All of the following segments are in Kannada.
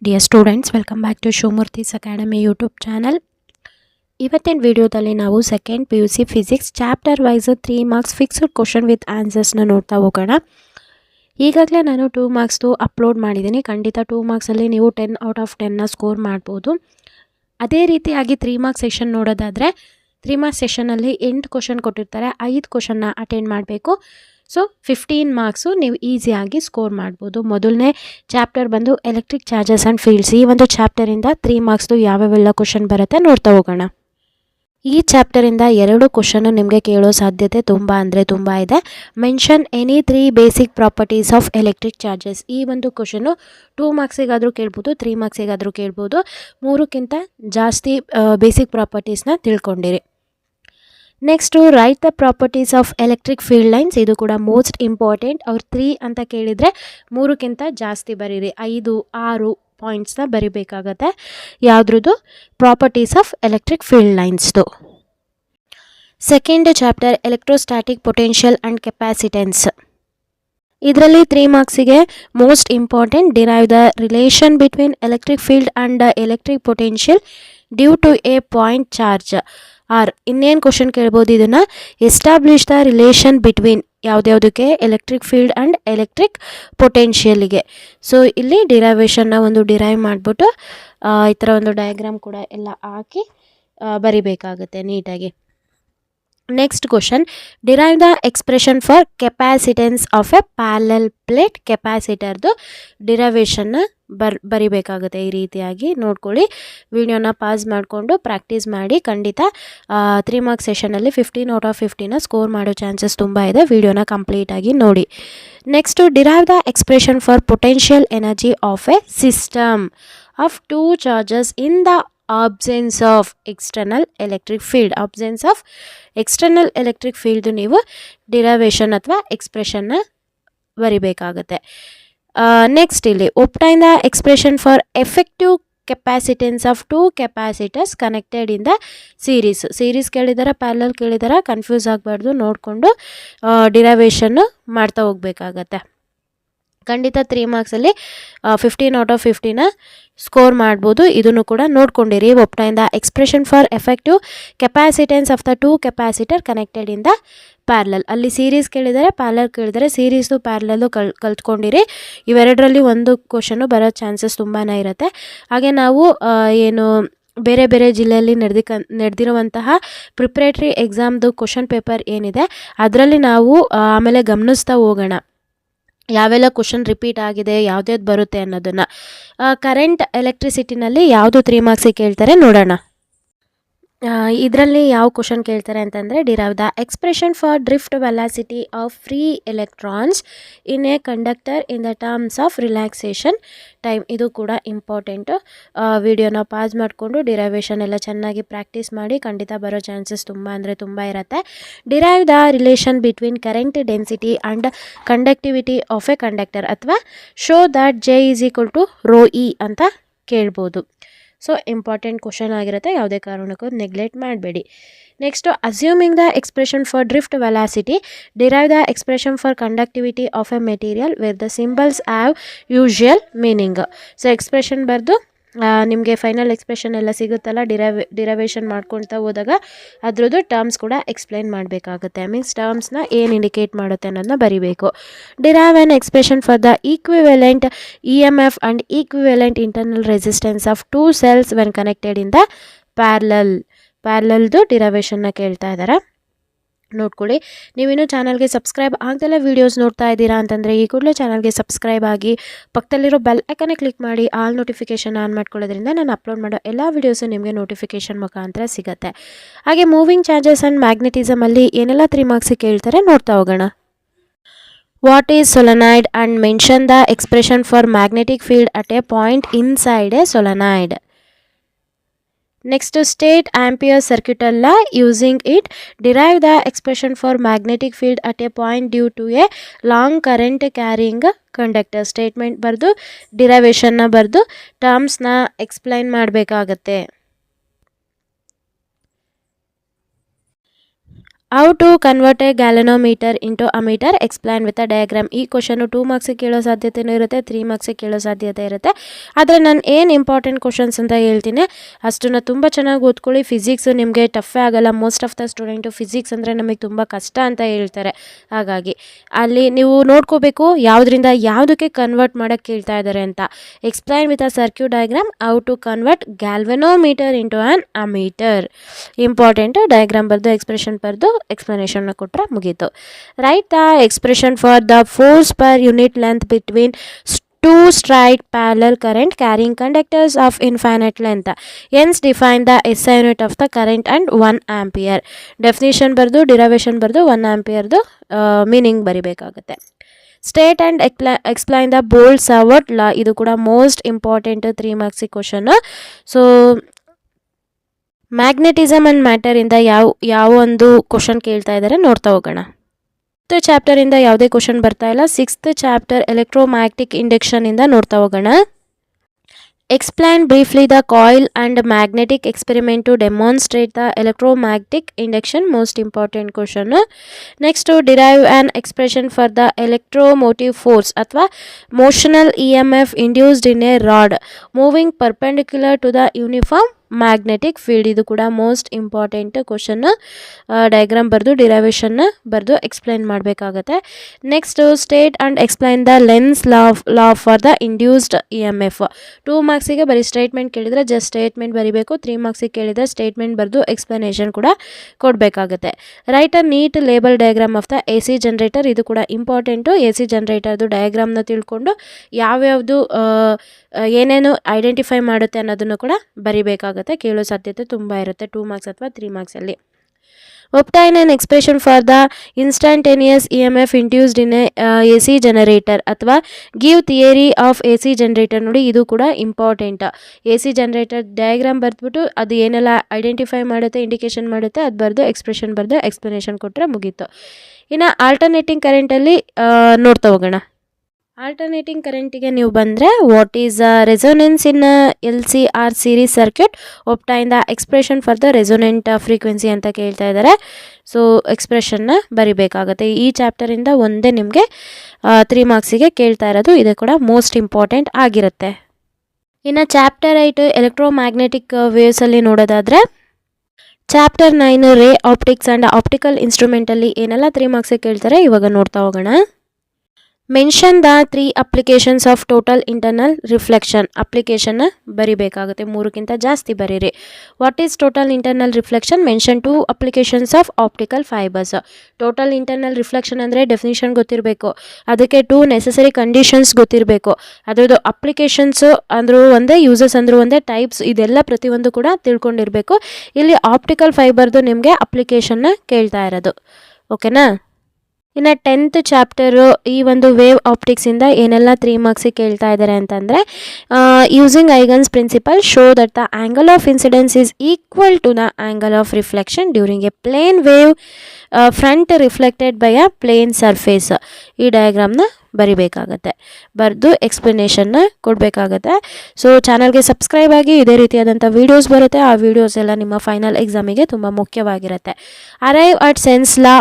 Dear students, welcome back to Shomurthi's Academy YouTube channel. ಇವತ್ತಿನ ವಿಡಿಯೋದಲ್ಲಿ ನಾವು second PUC physics chapter wise 3 marks fixed question with ಆನ್ಸರ್ಸ್ನ ನೋಡ್ತಾ ಹೋಗೋಣ. ಈಗಾಗಲೇ ನಾನು 2 ಮಾರ್ಕ್ಸ್ದು ಅಪ್ಲೋಡ್ ಮಾಡಿದ್ದೀನಿ. ಖಂಡಿತ 2 ಮಾರ್ಕ್ಸಲ್ಲಿ ನೀವು 10 ಔಟ್ ಆಫ್ 10ನ ಸ್ಕೋರ್ ಮಾಡ್ಬೋದು. ಅದೇ ರೀತಿಯಾಗಿ 3 ಮಾರ್ಕ್ಸ್ ಸೆಷನ್ ನೋಡೋದಾದರೆ 3 ಮಾರ್ಕ್ಸ್ ಸೆಷನಲ್ಲಿ 8 ಕ್ವಶನ್ ಕೊಟ್ಟಿರ್ತಾರೆ. 5 ಕ್ವಶನ್ನ ಅಟೆಂಡ್ ಮಾಡಬೇಕು. ಸೊ 15 ಮಾರ್ಕ್ಸು ನೀವು ಈಸಿಯಾಗಿ ಸ್ಕೋರ್ ಮಾಡ್ಬೋದು. ಮೊದಲನೇ ಚಾಪ್ಟರ್ ಬಂದು ಎಲೆಕ್ಟ್ರಿಕ್ ಚಾರ್ಜಸ್ ಆ್ಯಂಡ್ ಫೀಲ್ಡ್ಸ್. ಈ ಒಂದು ಚಾಪ್ಟರಿಂದ 3 ಮಾರ್ಕ್ಸ್ದು ಯಾವ್ಯಾವೆಲ್ಲ ಕ್ವಶನ್ ಬರುತ್ತೆ ನೋಡ್ತಾ ಹೋಗೋಣ. ಈ ಚಾಪ್ಟರಿಂದ 2 ಕ್ವಶನ್ನು ನಿಮಗೆ ಕೇಳೋ ಸಾಧ್ಯತೆ ತುಂಬ ಇದೆ. Mention any 3 basic properties of electric charges. ಈ ಒಂದು ಕ್ವಶನ್ನು 2 ಮಾರ್ಕ್ಸಿಗಾದರೂ ಕೇಳ್ಬೋದು, 3 ಮಾರ್ಕ್ಸಿಗಾದರೂ ಕೇಳ್ಬೋದು. 3ಕ್ಕಿಂತ ಜಾಸ್ತಿ ಬೇಸಿಕ್ ಪ್ರಾಪರ್ಟೀಸ್ನ ತಿಳ್ಕೊಂಡಿರಿ. Next right the properties of electric field lines. ಇದು ಕೂಡ ಮೋಸ್ಟ್ ಇಂಪಾರ್ಟೆಂಟ್. ಅವ್ರು 3 ಅಂತ ಕೇಳಿದರೆ 3ಕ್ಕಿಂತ ಜಾಸ್ತಿ ಬರೀರಿ. 5, 6 ಪಾಯಿಂಟ್ಸ್ನ ಬರಿಬೇಕಾಗತ್ತೆ. ಯಾವುದ್ರದ್ದು? ಪ್ರಾಪರ್ಟೀಸ್ ಆಫ್ ಎಲೆಕ್ಟ್ರಿಕ್ ಫೀಲ್ಡ್ ಲೈನ್ಸ್ದು. Second chapter electrostatic potential and capacitance. ಇದರಲ್ಲಿ 3 ಮಾರ್ಕ್ಸಿಗೆ most important derive the relation between electric field and electric potential due to a point charge. ಇನ್ನೇನು ಕ್ವಶನ್ ಕೇಳ್ಬೋದು ಇದನ್ನು? ಎಸ್ಟಾಬ್ಲಿಷ್ ದ ರಿಲೇಷನ್ ಬಿಟ್ವೀನ್ ಯಾವುದ್ಯಾವುದಕ್ಕೆ? ಎಲೆಕ್ಟ್ರಿಕ್ ಫೀಲ್ಡ್ ಆ್ಯಂಡ್ ಎಲೆಕ್ಟ್ರಿಕ್ ಪೊಟೆನ್ಷಿಯಲಿಗೆ. ಸೊ ಇಲ್ಲಿ ಡಿರೈವೇಷನ್ನ ಒಂದು ಡಿರೈವ್ ಮಾಡಿಬಿಟ್ಟು ಈ ಥರ ಒಂದು ಡಯಾಗ್ರಾಮ್ ಕೂಡ ಎಲ್ಲ ಹಾಕಿ ಬರಿಬೇಕಾಗುತ್ತೆ ನೀಟಾಗಿ. Next question, derive the expression for capacitance of a parallel plate. ಕೆಪಾಸಿಟರ್ದು ಡಿರೈವೇಷನ್ನ ಬರಿಬೇಕಾಗುತ್ತೆ. ಈ ರೀತಿಯಾಗಿ ನೋಡ್ಕೊಳ್ಳಿ. ವಿಡಿಯೋನ ಪಾಸ್ ಮಾಡಿಕೊಂಡು ಪ್ರಾಕ್ಟೀಸ್ ಮಾಡಿ. ಖಂಡಿತ 3 ಮಾರ್ಕ್ಸ್ ಸೆಷನಲ್ಲಿ 15 ಔಟ್ ಆಫ್ 15ನ ಸ್ಕೋರ್ ಮಾಡೋ ಚಾನ್ಸಸ್ ತುಂಬ ಇದೆ. ವಿಡಿಯೋನ ಕಂಪ್ಲೀಟಾಗಿ ನೋಡಿ. Next, derive the expression for potential energy of a system of 2 charges in the absence of external electric field. absence of external electric field ನೀವು ಡಿರೈವೇಷನ್ ಅಥವಾ ಎಕ್ಸ್ಪ್ರೆಷನ್ನ ಬರಿಬೇಕಾಗುತ್ತೆ. ನೆಕ್ಸ್ಟ್ ಇಲ್ಲಿ obtain the expression for effective capacitance of 2 capacitors connected in the series ಕೇಳಿದಾರ, ಪ್ಯಾರಲಲ್ ಕೇಳಿದಾರ, ಕನ್ಫ್ಯೂಸ್ ಆಗಬಾರ್ದು. ನೋಡಿಕೊಂಡು ಡಿರೈವೇಷನ್ನು ಮಾಡ್ತಾ ಹೋಗ್ಬೇಕಾಗತ್ತೆ. ಖಂಡಿತ 3 ಮಾರ್ಕ್ಸಲ್ಲಿ 15 ಔಟ್ ಆಫ್ 15ನ ಸ್ಕೋರ್ ಮಾಡ್ಬೋದು. ಇದನ್ನು ಕೂಡ ನೋಡ್ಕೊಂಡಿರಿ. Obtain the expression for effective capacitance of the 2 capacitor connected in the parallel. ಅಲ್ಲಿ ಸೀರೀಸ್ ಕೇಳಿದರೆ, ಪ್ಯಾರಲಲ್ ಕೇಳಿದರೆ, ಸೀರೀಸು ಪ್ಯಾರಲಲ್ಲು ಕಲ್ತ್ಕೊಂಡಿರಿ. ಇವೆರಡರಲ್ಲಿ ಒಂದು ಕ್ವಶನ್ನು ಬರೋ ಚಾನ್ಸಸ್ ತುಂಬಾ ಇರುತ್ತೆ. ಹಾಗೆ ನಾವು ಏನು ಬೇರೆ ಬೇರೆ ಜಿಲ್ಲೆಯಲ್ಲಿ ನಡೆದಿರುವಂತಹ ಪ್ರಿಪ್ರೇಟ್ರಿ ಎಕ್ಸಾಮ್ದು ಕ್ವಶನ್ ಪೇಪರ್ ಏನಿದೆ ಅದರಲ್ಲಿ ನಾವು ಆಮೇಲೆ ಗಮನಿಸ್ತಾ ಹೋಗೋಣ. ಯಾವೆಲ್ಲ ಕ್ವಶನ್ ರಿಪೀಟ್ ಆಗಿದೆ, ಯಾವ್ದ್ಯಾವ್ದು ಬರುತ್ತೆ ಅನ್ನೋದನ್ನು. ಕರೆಂಟ್ ಎಲೆಕ್ಟ್ರಿಸಿಟಿನಲ್ಲಿ ಯಾವುದು 3 ಮಾರ್ಕ್ಸಿಗೆ ಕೇಳ್ತಾರೆ ನೋಡೋಣ. ಇದರಲ್ಲಿ ಯಾವ ಕ್ವಶನ್ ಕೇಳ್ತಾರೆ ಅಂತಂದರೆ, derive the expression for drift velocity of free electrons in a conductor in the terms of relaxation time. ಇದು ಕೂಡ ಇಂಪಾರ್ಟೆಂಟು. ವಿಡಿಯೋನ ಪಾಸ್ ಮಾಡಿಕೊಂಡು ಡಿರೈವೇಷನ್ ಎಲ್ಲ ಚೆನ್ನಾಗಿ ಪ್ರಾಕ್ಟೀಸ್ ಮಾಡಿ. ಖಂಡಿತ ಬರೋ ಚಾನ್ಸಸ್ ತುಂಬ ಇರುತ್ತೆ. Derive the relation between current density and conductivity of A conductor ಅಥವಾ ಶೋ ದಟ್ J = ρe ಅಂತ ಕೇಳ್ಬೋದು. ಸೊ ಇಂಪಾರ್ಟೆಂಟ್ ಕ್ವಶನ್ ಆಗಿರುತ್ತೆ. ಯಾವುದೇ ಕಾರಣಕ್ಕೂ ನೆಗ್ಲೆಕ್ಟ್ ಮಾಡಬೇಡಿ. Next, assuming the expression for drift velocity, derive the expression for conductivity of a material where the symbols have usual meaning. So expression ಬರೆದು ನಿಮಗೆ ಫೈನಲ್ ಎಕ್ಸ್ಪ್ರೆಷನ್ ಎಲ್ಲ ಸಿಗುತ್ತಲ್ಲ, ಡಿರೈವೇಷನ್ ಮಾಡ್ಕೊಳ್ತಾ ಹೋದಾಗ ಅದ್ರದ್ದು ಟರ್ಮ್ಸ್ ಕೂಡ ಎಕ್ಸ್ಪ್ಲೈನ್ ಮಾಡಬೇಕಾಗುತ್ತೆ. ಮೀನ್ಸ್ ಟರ್ಮ್ಸ್ನ ಏನು ಇಂಡಿಕೇಟ್ ಮಾಡುತ್ತೆ ಅನ್ನೋದನ್ನ ಬರಿಬೇಕು. Derive an expression for the equivalent EMF and equivalent internal resistance of 2 cells when connected in the ಪ್ಯಾರಲಲ್ದು ಡಿರೈವೇಷನ್ನ ಕೇಳ್ತಾ ಇದ್ದಾರೆ. ನೋಡ್ಕೊಳ್ಳಿ. ನೀವಿನ್ನೂ ಚಾನಲ್ಗೆ ಸಬ್ಸ್ಕ್ರೈಬ್ ಆಗ್ದೆಲ್ಲ ವೀಡಿಯೋಸ್ ನೋಡ್ತಾ ಇದ್ದೀರಾ ಅಂತಂದರೆ ಈ ಕೂಡಲೇ ಚಾನಲ್ಗೆ ಸಬ್ಸ್ಕ್ರೈಬ್ ಆಗಿ ಪಕ್ಕದಲ್ಲಿರೋ ಬೆಲ್ ಐಕನ್ನ ಕ್ಲಿಕ್ ಮಾಡಿ ಆಲ್ ನೋಟಿಫಿಕೇಷನ್ ಆನ್ ಮಾಡ್ಕೊಳ್ಳೋದ್ರಿಂದ ನಾನು ಅಪ್ಲೋಡ್ ಮಾಡೋ ಎಲ್ಲ ವೀಡಿಯೋಸು ನಿಮಗೆ ನೋಟಿಫಿಕೇಷನ್ ಮುಖಾಂತರ ಸಿಗುತ್ತೆ. ಹಾಗೆ ಮೂವಿಂಗ್ ಚಾರ್ಜಸ್ ಆ್ಯಂಡ್ ಮ್ಯಾಗ್ನೆಟಿಸಮಲ್ಲಿ ಏನೆಲ್ಲ 3 ಮಾರ್ಕ್ಸಿಗೆ ಕೇಳ್ತಾರೆ ನೋಡ್ತಾ ಹೋಗೋಣ. What is solenoid and mention the expression for magnetic field at A point inside A solenoid. Next, state Ampere circuit law. Using it, derive the expression for magnetic field at a point due to a long current carrying conductor. Statement ಬರ್ದು derivation ನ ಬರ್ದು terms ನ explain ಮಾಡಬೇಕಾಗತ್ತೆ. How to convert a galvanometer into ammeter explain with a diagram. ಈ ಕ್ವಶನು 2 ಮಾರ್ಕ್ಸಿಗೆ ಕೇಳೋ ಸಾಧ್ಯತೆಯೂ ಇರುತ್ತೆ, 3 ಮಾರ್ಕ್ಸಿಗೆ ಕೇಳೋ ಸಾಧ್ಯತೆ ಇರುತ್ತೆ. ಆದರೆ ನಾನು ಏನು ಇಂಪಾರ್ಟೆಂಟ್ ಕ್ವಶನ್ಸ್ ಅಂತ ಹೇಳ್ತೀನಿ ಅಷ್ಟನ್ನು ತುಂಬ ಚೆನ್ನಾಗಿ ಓದ್ಕೊಳ್ಳಿ. ಫಿಸಿಕ್ಸು ನಿಮಗೆ ಟಫೇ ಆಗಲ್ಲ. Most of the student physics ಅಂದರೆ ನಮಗೆ ತುಂಬ ಕಷ್ಟ ಅಂತ ಹೇಳ್ತಾರೆ. ಹಾಗಾಗಿ ಅಲ್ಲಿ ನೀವು ನೋಡ್ಕೋಬೇಕು ಯಾವುದರಿಂದ ಯಾವುದಕ್ಕೆ ಕನ್ವರ್ಟ್ ಮಾಡೋಕ್ಕೆ ಕೇಳ್ತಾ ಇದ್ದಾರೆ ಅಂತ. Explain with a circuit diagram how to convert galvanometer into an ammeter. Important. Diagram ಬರೆದು ಎಕ್ಸ್ಪ್ರೆಷನ್ ಬರೆದು ಎಕ್ಸ್ಪ್ಲನೇಷನ್ ಕೊಟ್ಟರೆ ಮುಗೀತು. Write the expression for the force per unit length between two straight parallel current carrying conductors of infinite length. Hence define the SI unit of the current and 1 ampere. Definition ಬರ್ದು derivation ಬರ್ದು 1 ampere ಮೀನಿಂಗ್ ಬರಿಬೇಕಾಗುತ್ತೆ. State and explain the Biot Savart law. ಇದು ಕೂಡ ಮೋಸ್ಟ್ ಇಂಪಾರ್ಟೆಂಟ್ 3 ಮಾರ್ಕ್ಸಿಗೆ ಕ್ವಶನ್. ಸೊ ಮ್ಯಾಗ್ನೆಟಿಸಮ್ ಆ್ಯಂಡ್ ಮ್ಯಾಟರಿಂದ ಯಾವ ಒಂದು ಕ್ವಶನ್ ಕೇಳ್ತಾ ಇದ್ದಾರೆ ನೋಡ್ತಾ ಹೋಗೋಣ. 5th ಚಾಪ್ಟರಿಂದ ಯಾವುದೇ ಕ್ವಶನ್ ಬರ್ತಾ ಇಲ್ಲ. 6th ಚಾಪ್ಟರ್ ಎಲೆಕ್ಟ್ರೋಮ್ಯಾಗ್ನೆಟಿಕ್ ಇಂಡಕ್ಷನಿಂದ ನೋಡ್ತಾ ಹೋಗೋಣ. Explain briefly the coil and magnetic experiment to demonstrate the electromagnetic induction. Most important question. Next derive an expression for the electromotive force ಅಥವಾ motional EMF induced in a rod moving perpendicular to the uniform magnetic field. ಇದು ಕೂಡ ಮೋಸ್ಟ್ ಇಂಪಾರ್ಟೆಂಟ್ ಕ್ವಶನ್. ಡಯಾಗ್ರಾಮ್ ಬರೆದು ಡಿರೈವೇಷನ್ನ ಬರೆದು ಎಕ್ಸ್ಪ್ಲೈನ್ ಮಾಡಬೇಕಾಗತ್ತೆ. Next state and explain the lens law for the induced EMF. 2 ಮಾರ್ಕ್ಸಿಗೆ ಬರೀ ಸ್ಟೇಟ್ಮೆಂಟ್ ಕೇಳಿದರೆ ಜಸ್ಟ್ ಸ್ಟೇಟ್ಮೆಂಟ್ ಬರೀಬೇಕು. 3 ಮಾರ್ಕ್ಸಿಗೆ ಕೇಳಿದರೆ ಸ್ಟೇಟ್ಮೆಂಟ್ ಬರೆದು ಎಕ್ಸ್ಪ್ಲನೇಷನ್ ಕೂಡ ಕೊಡಬೇಕಾಗುತ್ತೆ. Write a neat label diagram of the AC generator. ಇದು ಕೂಡ ಇಂಪಾರ್ಟೆಂಟು. AC ಜನರೇಟರ್ದು ಡಯಾಗ್ರಾಮ್ನ ತಿಳ್ಕೊಂಡು ಯಾವ್ಯಾವುದು ಏನೇನು ಐಡೆಂಟಿಫೈ ಮಾಡುತ್ತೆ ಅನ್ನೋದನ್ನು ಕೂಡ ಬರಿಬೇಕಾಗುತ್ತೆ. ಕೇಳೋ ಸಾಧ್ಯತೆ ತುಂಬ ಇರುತ್ತೆ 2 ಮಾರ್ಕ್ಸ್ ಅಥವಾ 3 ಮಾರ್ಕ್ಸಲ್ಲಿ. Obtain an expression for the instantaneous EMF induced in AC generator ಅಥವಾ give theory of AC generator. ನೋಡಿ ಇದು ಕೂಡ ಇಂಪಾರ್ಟೆಂಟ್. AC ಜನರೇಟರ್ ಡಯಾಗ್ರಾಮ್ ಬರೆದ್ಬಿಟ್ಟು ಅದು ಏನೆಲ್ಲ ಐಡೆಂಟಿಫೈ ಮಾಡುತ್ತೆ, ಇಂಡಿಕೇಶನ್ ಮಾಡುತ್ತೆ ಅದು ಬರೆದು ಎಕ್ಸ್ಪ್ರೆಷನ್ ಬರೆದು ಎಕ್ಸ್ಪ್ಲನೇಷನ್ ಕೊಟ್ಟರೆ ಮುಗೀತು. ಇನ್ನು ಆಲ್ಟರ್ನೇಟಿಂಗ್ ಕರೆಂಟಲ್ಲಿ ನೋಡ್ತಾ ಹೋಗೋಣ. ಆಲ್ಟರ್ನೇಟಿಂಗ್ ಕರೆಂಟಿಗೆ ನೀವು ಬಂದರೆ what is resonance in LCR series circuit. Obtain the expression for the resonant frequency ಅಂತ ಕೇಳ್ತಾ ಇದ್ದಾರೆ. ಸೊ ಎಕ್ಸ್ಪ್ರೆಷನ್ನ ಬರಿಬೇಕಾಗುತ್ತೆ. ಈ ಚಾಪ್ಟರಿಂದ ಒಂದೇ ನಿಮಗೆ 3 ಮಾರ್ಕ್ಸಿಗೆ ಕೇಳ್ತಾ ಇರೋದು. ಇದು ಕೂಡ ಮೋಸ್ಟ್ ಇಂಪಾರ್ಟೆಂಟ್ ಆಗಿರುತ್ತೆ. ಇನ್ನು ಚಾಪ್ಟರ್ 8 ಎಲೆಕ್ಟ್ರೋಮ್ಯಾಗ್ನೆಟಿಕ್ ವೇವ್ಸಲ್ಲಿ ನೋಡೋದಾದರೆ ಚಾಪ್ಟರ್ 9 ರೇ ಆಪ್ಟಿಕ್ಸ್ ಆ್ಯಂಡ್ ಆಪ್ಟಿಕಲ್ ಇನ್ಸ್ಟ್ರೂಮೆಂಟಲ್ಲಿ ಏನೆಲ್ಲ 3 ಮಾರ್ಕ್ಸಿಗೆ ಕೇಳ್ತಾರೆ ಇವಾಗ ನೋಡ್ತಾ ಹೋಗೋಣ. Mention the 3 applications of total internal reflection. ಅಪ್ಲಿಕೇಶನ್ನ ಬರಿಬೇಕಾಗುತ್ತೆ, 3ಕ್ಕಿಂತ ಜಾಸ್ತಿ ಬರೀರಿ. What is total internal reflection? Mention 2 applications of optical fibres. Total internal reflection ಅಂದರೆ ಡೆಫಿನಿಷನ್ ಗೊತ್ತಿರಬೇಕು, ಅದಕ್ಕೆ 2 ನೆಸೆಸರಿ ಕಂಡೀಷನ್ಸ್ ಗೊತ್ತಿರಬೇಕು. ಅದರದ್ದು ಅಪ್ಲಿಕೇಶನ್ಸು ಅಂದರೂ ಒಂದೇ, ಯೂಸಸ್ ಅಂದರೂ ಒಂದೇ, ಟೈಪ್ಸ್ ಇದೆಲ್ಲ ಪ್ರತಿಯೊಂದು ಕೂಡ ತಿಳ್ಕೊಂಡಿರಬೇಕು. ಇಲ್ಲಿ ಆಪ್ಟಿಕಲ್ ಫೈಬರ್ದು ನಿಮಗೆ ಅಪ್ಲಿಕೇಶನ್ನ ಕೇಳ್ತಾ ಇರೋದು. ಓಕೆನಾ? ಇನ್ನು 10th ಚಾಪ್ಟರು ಈ ಒಂದು ವೇವ್ ಆಪ್ಟಿಕ್ಸಿಂದ ಏನೆಲ್ಲ 3 ಮಾರ್ಕ್ಸಿಗೆ ಕೇಳ್ತಾ ಇದ್ದಾರೆ ಅಂತಂದರೆ using Huygens principle show that the angle of incidence is equal to the angle of reflection during a plane wave front reflected by a plane surface. ಈ ಡಯಾಗ್ರಾಮ್ನ ಬರಿಬೇಕಾಗತ್ತೆ, ಬರೆದು ಎಕ್ಸ್ಪ್ಲನೇಷನ್ನ ಕೊಡಬೇಕಾಗತ್ತೆ. ಸೊ ಚಾನಲ್ಗೆ ಸಬ್ಸ್ಕ್ರೈಬ್ ಆಗಿ, ಇದೇ ರೀತಿಯಾದಂಥ ವೀಡಿಯೋಸ್ ಬರುತ್ತೆ. ಆ ವೀಡಿಯೋಸ್ ಎಲ್ಲ ನಿಮ್ಮ ಫೈನಲ್ ಎಕ್ಸಾಮಿಗೆ ತುಂಬ ಮುಖ್ಯವಾಗಿರುತ್ತೆ. Arrive at Snell's law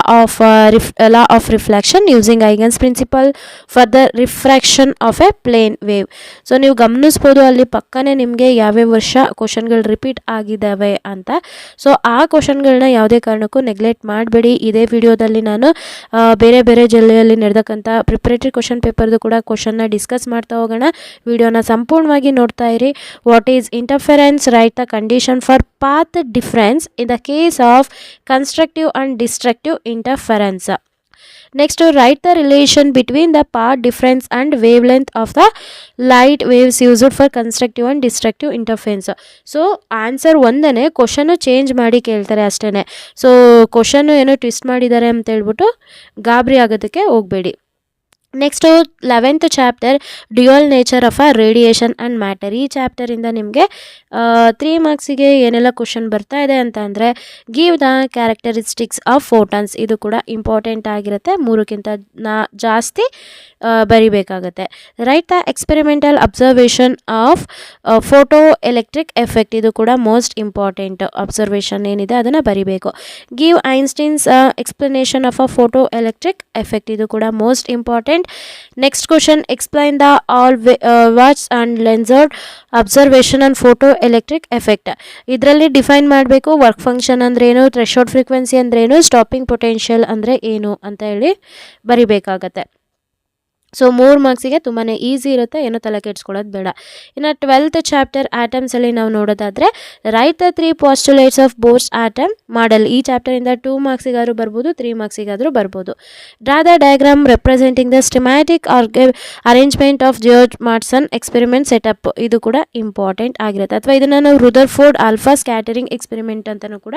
of reflection using Huygens principle for the refraction of a plane wave. So ನೀವು ಗಮನಿಸ್ಬೋದು ಅಲ್ಲಿ ಪಕ್ಕನೇ ನಿಮಗೆ ಯಾವ್ಯಾವ ವರ್ಷ ಕ್ವಶನ್ಗಳು ರಿಪೀಟ್ ಆಗಿದ್ದಾವೆ ಅಂತ. ಸೊ ಆ ಕ್ವಶನ್ಗಳನ್ನ ಯಾವುದೇ ಕಾರಣಕ್ಕೂ ನೆಗ್ಲೆಕ್ಟ್ ಮಾಡಬೇಡಿ. ಇದೇ ವಿಡಿಯೋದಲ್ಲಿ ನಾನು ಬೇರೆ ಬೇರೆ ಜಿಲ್ಲೆಯಲ್ಲಿ ನಡೆದಕ್ಕಂಥ ಪ್ರಿಪರೇಟರಿ ಕ್ವಶನ್ ಪೇಪರ್ದು ಕೂಡ ಕ್ವಶನ್ನ ಡಿಸ್ಕಸ್ ಮಾಡ್ತಾ ಹೋಗೋಣ. ವಿಡಿಯೋನ ಸಂಪೂರ್ಣವಾಗಿ ನೋಡ್ತಾ ಇರಿ. What is interference? Right the condition for path difference in the case of constructive and destructive interference. Next right the relation between the path difference and wave length of the light waves used for constructive and destructive interference. So answer ಒಂದೇ, ಕ್ವಶನ್ನು ಚೇಂಜ್ ಮಾಡಿ ಕೇಳ್ತಾರೆ ಅಷ್ಟೇ. ಸೊ ಕ್ವಶನ್ನು ಏನೋ ಟ್ವಿಸ್ಟ್ ಮಾಡಿದ್ದಾರೆ ಅಂತ ಹೇಳ್ಬಿಟ್ಟು ಗಾಬರಿ ಆಗೋದಕ್ಕೆ ಹೋಗಬೇಡಿ. Next 11th chapter dual nature of a radiation and matter. ಈ ಚಾಪ್ಟರಿಂದ ನಿಮಗೆ 3 ಮಾರ್ಕ್ಸಿಗೆ ಏನೆಲ್ಲ ಕ್ವಶನ್ ಬರ್ತಾ ಇದೆ ಅಂತ ಅಂದರೆ, give the characteristics of photons, ಇದು ಕೂಡ ಇಂಪಾರ್ಟೆಂಟ್ ಆಗಿರುತ್ತೆ, 3ಕ್ಕಿಂತ ಜಾಸ್ತಿ ಬರಿಬೇಕಾಗತ್ತೆ. Write the experimental observation of photo electric effect, ಇದು ಕೂಡ ಮೋಸ್ಟ್ ಇಂಪಾರ್ಟೆಂಟ್ ಅಬ್ಸರ್ವೇಷನ್ ಏನಿದೆ ಅದನ್ನು ಬರಿಬೇಕು. Give Einstein's explanation of a photo electric effect, ಇದು ಕೂಡ most important. Next question, explain the Hallwachs and Lenard's observation on photo electric effect. ಇದರಲ್ಲಿ ಡಿಫೈನ್ ಮಾಡಬೇಕು ವರ್ಕ್ ಫಂಕ್ಷನ್ ಅಂದ್ರೇನು, ಥ್ರೆಶೋಲ್ಡ್ ಫ್ರೀಕ್ವೆನ್ಸಿ ಅಂದ್ರೇನು, ಸ್ಟಾಪಿಂಗ್ ಪೊಟೆನ್ಷಿಯಲ್ ಅಂದರೆ ಏನು ಅಂತ ಹೇಳಿ ಬರಿಬೇಕಾಗತ್ತೆ. ಸೊ 3 ಮಾರ್ಕ್ಸಿಗೆ ತುಂಬಾ ಈಸಿ ಇರುತ್ತೆ, ಏನೋ ತಲೆ ಕೆಡ್ಸ್ಕೊಳ್ಳೋದು ಬೇಡ. ಇನ್ನು 12th ಚಾಪ್ಟರ್ ಆಟಮ್ಸಲ್ಲಿ ನಾವು ನೋಡೋದಾದರೆ, write the 3 postulates of Bohr's atom model. ಈ ಚಾಪ್ಟರಿಂದ 2 ಮಾರ್ಕ್ಸಿಗಾದರೂ ಬರ್ಬೋದು, 3 ಮಾರ್ಕ್ಸಿಗಾದರೂ ಬರ್ಬೋದು. Draw the diagram representing the schematic arrangement of Geiger Marsden experiment setup, ಇದು ಕೂಡ ಇಂಪಾರ್ಟೆಂಟ್ ಆಗಿರುತ್ತೆ. ಅಥವಾ ಇದನ್ನು ನಾವು ರುದರ್ಫೋರ್ಡ್ ಆಲ್ಫಾ ಸ್ಕ್ಯಾಟರಿಂಗ್ ಎಕ್ಸ್ಪೆರಿಮೆಂಟ್ ಅಂತಲೂ ಕೂಡ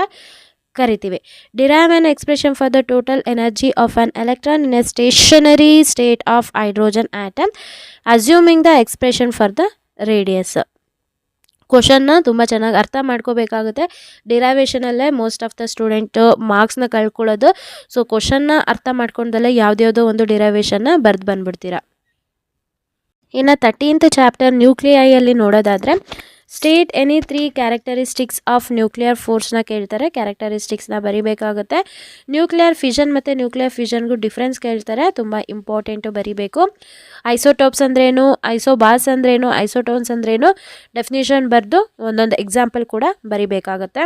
ಕರಿತೀವಿ. Derive an expression for the total energy of an electron in a stationary state of hydrogen atom assuming the expression for the radius. ಕ್ವಶನ್ನ ತುಂಬ ಚೆನ್ನಾಗಿ ಅರ್ಥ ಮಾಡ್ಕೋಬೇಕಾಗುತ್ತೆ. ಡಿರೈವೇಷನಲ್ಲೇ ಮೋಸ್ಟ್ ಆಫ್ ದ ಸ್ಟೂಡೆಂಟ್ ಮಾರ್ಕ್ಸ್ನ ಕಳ್ಕೊಳ್ಳೋದು. ಸೊ ಕ್ವಶನ್ನ ಅರ್ಥ ಮಾಡ್ಕೊಂಡಲ್ಲೇ ಯಾವುದ್ಯಾವುದೋ ಒಂದು ಡಿರೈವೇಷನ್ನ ಬರೆದು ಬಂದುಬಿಡ್ತೀರಾ. ಇನ್ನು 13th ಚಾಪ್ಟರ್ ನ್ಯೂಕ್ಲಿಯೈಯಲ್ಲಿ ನೋಡೋದಾದರೆ, state any 3 characteristics of nuclear ಫೋರ್ಸ್ನ ಕೇಳ್ತಾರೆ, ಕ್ಯಾರೆಕ್ಟರಿಸ್ಟಿಕ್ಸ್ನ ಬರಿಬೇಕಾಗುತ್ತೆ. ನ್ಯೂಕ್ಲಿಯರ್ ಫಿಷನ್ ಮತ್ತು ನ್ಯೂಕ್ಲಿಯರ್ ಫಿಷನ್ಗೂ ಡಿಫ್ರೆನ್ಸ್ ಕೇಳ್ತಾರೆ, ತುಂಬ ಇಂಪಾರ್ಟೆಂಟು ಬರಿಬೇಕು. ಐಸೋಟೋಪ್ಸ್ ಅಂದ್ರೇನು, ಐಸೋಬಾರ್ಸ್ ಅಂದ್ರೇನು, ಐಸೋಟೋನ್ಸ್ ಅಂದ್ರೇನು, ಡೆಫಿನೇಷನ್ ಬರೆದು ಒಂದೊಂದು ಎಕ್ಸಾಂಪಲ್ ಕೂಡ ಬರಿಬೇಕಾಗುತ್ತೆ.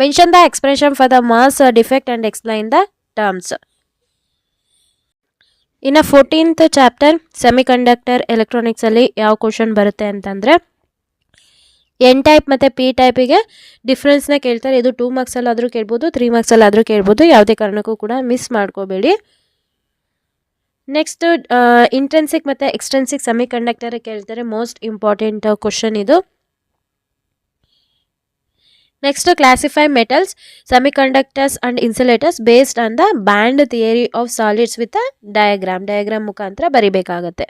Mention the expression for the mass defect and explain the terms. ಇನ್ನು 14th ಚಾಪ್ಟರ್ ಸೆಮಿಕಂಡಕ್ಟರ್ ಎಲೆಕ್ಟ್ರಾನಿಕ್ಸಲ್ಲಿ ಯಾವ ಕ್ವಶನ್ ಬರುತ್ತೆ ಅಂತಂದರೆ, ಎನ್ ಟೈಪ್ ಮತ್ತು ಪಿ ಟೈಪಿಗೆ ಡಿಫ್ರೆನ್ಸ್ನ ಕೇಳ್ತಾರೆ. ಇದು 2 ಮಾರ್ಕ್ಸಲ್ಲಾದರೂ ಕೇಳ್ಬೋದು, 3 ಮಾರ್ಕ್ಸಲ್ಲಾದರೂ ಕೇಳ್ಬೋದು, ಯಾವುದೇ ಕಾರಣಕ್ಕೂ ಕೂಡ ಮಿಸ್ ಮಾಡ್ಕೋಬೇಡಿ. ನೆಕ್ಸ್ಟ್ ಇಂಟ್ರೆನ್ಸಿಕ್ ಮತ್ತು ಎಕ್ಸ್ಟ್ರೆನ್ಸಿಕ್ ಸೆಮಿಕಂಡಕ್ಟರ್ ಕೇಳ್ತಾರೆ, ಮೋಸ್ಟ್ ಇಂಪಾರ್ಟೆಂಟ್ ಕ್ವಶನ್ ಇದು. Next classify metals, semiconductors and insulators based on the band theory of solids with diagram ಮುಖಾಂತರ ಬರಿಬೇಕಾಗತ್ತೆ.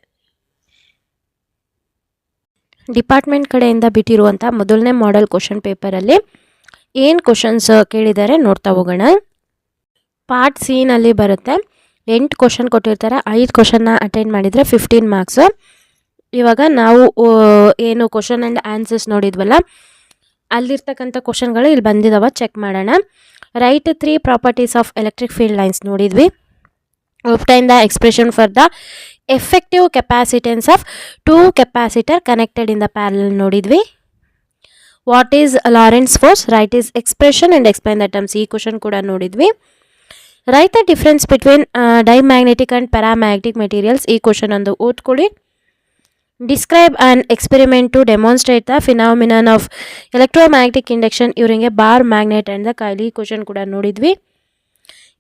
ಡಿಪಾರ್ಟ್ಮೆಂಟ್ ಕಡೆಯಿಂದ ಬಿಟ್ಟಿರುವಂಥ ಮೊದಲನೇ ಮಾಡೆಲ್ ಕ್ವಶನ್ ಪೇಪರಲ್ಲಿ ಏನು ಕ್ವಶನ್ಸ್ ಕೇಳಿದ್ದಾರೆ ನೋಡ್ತಾ ಹೋಗೋಣ. ಪಾರ್ಟ್ ಸಿನಲ್ಲಿ ಬರುತ್ತೆ, 8 ಕ್ವಶನ್ ಕೊಟ್ಟಿರ್ತಾರೆ, 5 ಕ್ವಶನ್ನ ಅಟೆಂಡ್ ಮಾಡಿದರೆ 15 ಮಾರ್ಕ್ಸು. ಇವಾಗ ನಾವು ಏನು ಕ್ವಶನ್ ಆ್ಯಂಡ್ ಆನ್ಸರ್ಸ್ ನೋಡಿದ್ವಲ್ಲ, ಅಲ್ಲಿರ್ತಕ್ಕಂಥ ಕ್ವಶನ್ಗಳು ಇಲ್ಲಿ ಬಂದಿದ್ದಾವೆ, ಚೆಕ್ ಮಾಡೋಣ. Right 3 properties of electric field lines ನೋಡಿದ್ವಿ. obtain the expression for the effective capacitance of 2 capacitor connected in the parallel ನೋಡಿದ್ವಿ. what is Lorentz force, write is expression and explain the terms. ಈ ಕ್ವಶನ್ ಕೂಡ ನೋಡಿದ್ವಿ. write the difference between diamagnetic and paramagnetic materials. ಈ ಕ್ವಶನ್ ಒಂದು ಓದ್ಕೊಳ್ಳಿ. describe an experiment to demonstrate the phenomenon of electromagnetic induction during a bar magnet and the coil. ಈ ಕ್ವಶನ್ ಕೂಡ ನೋಡಿದ್ವಿ.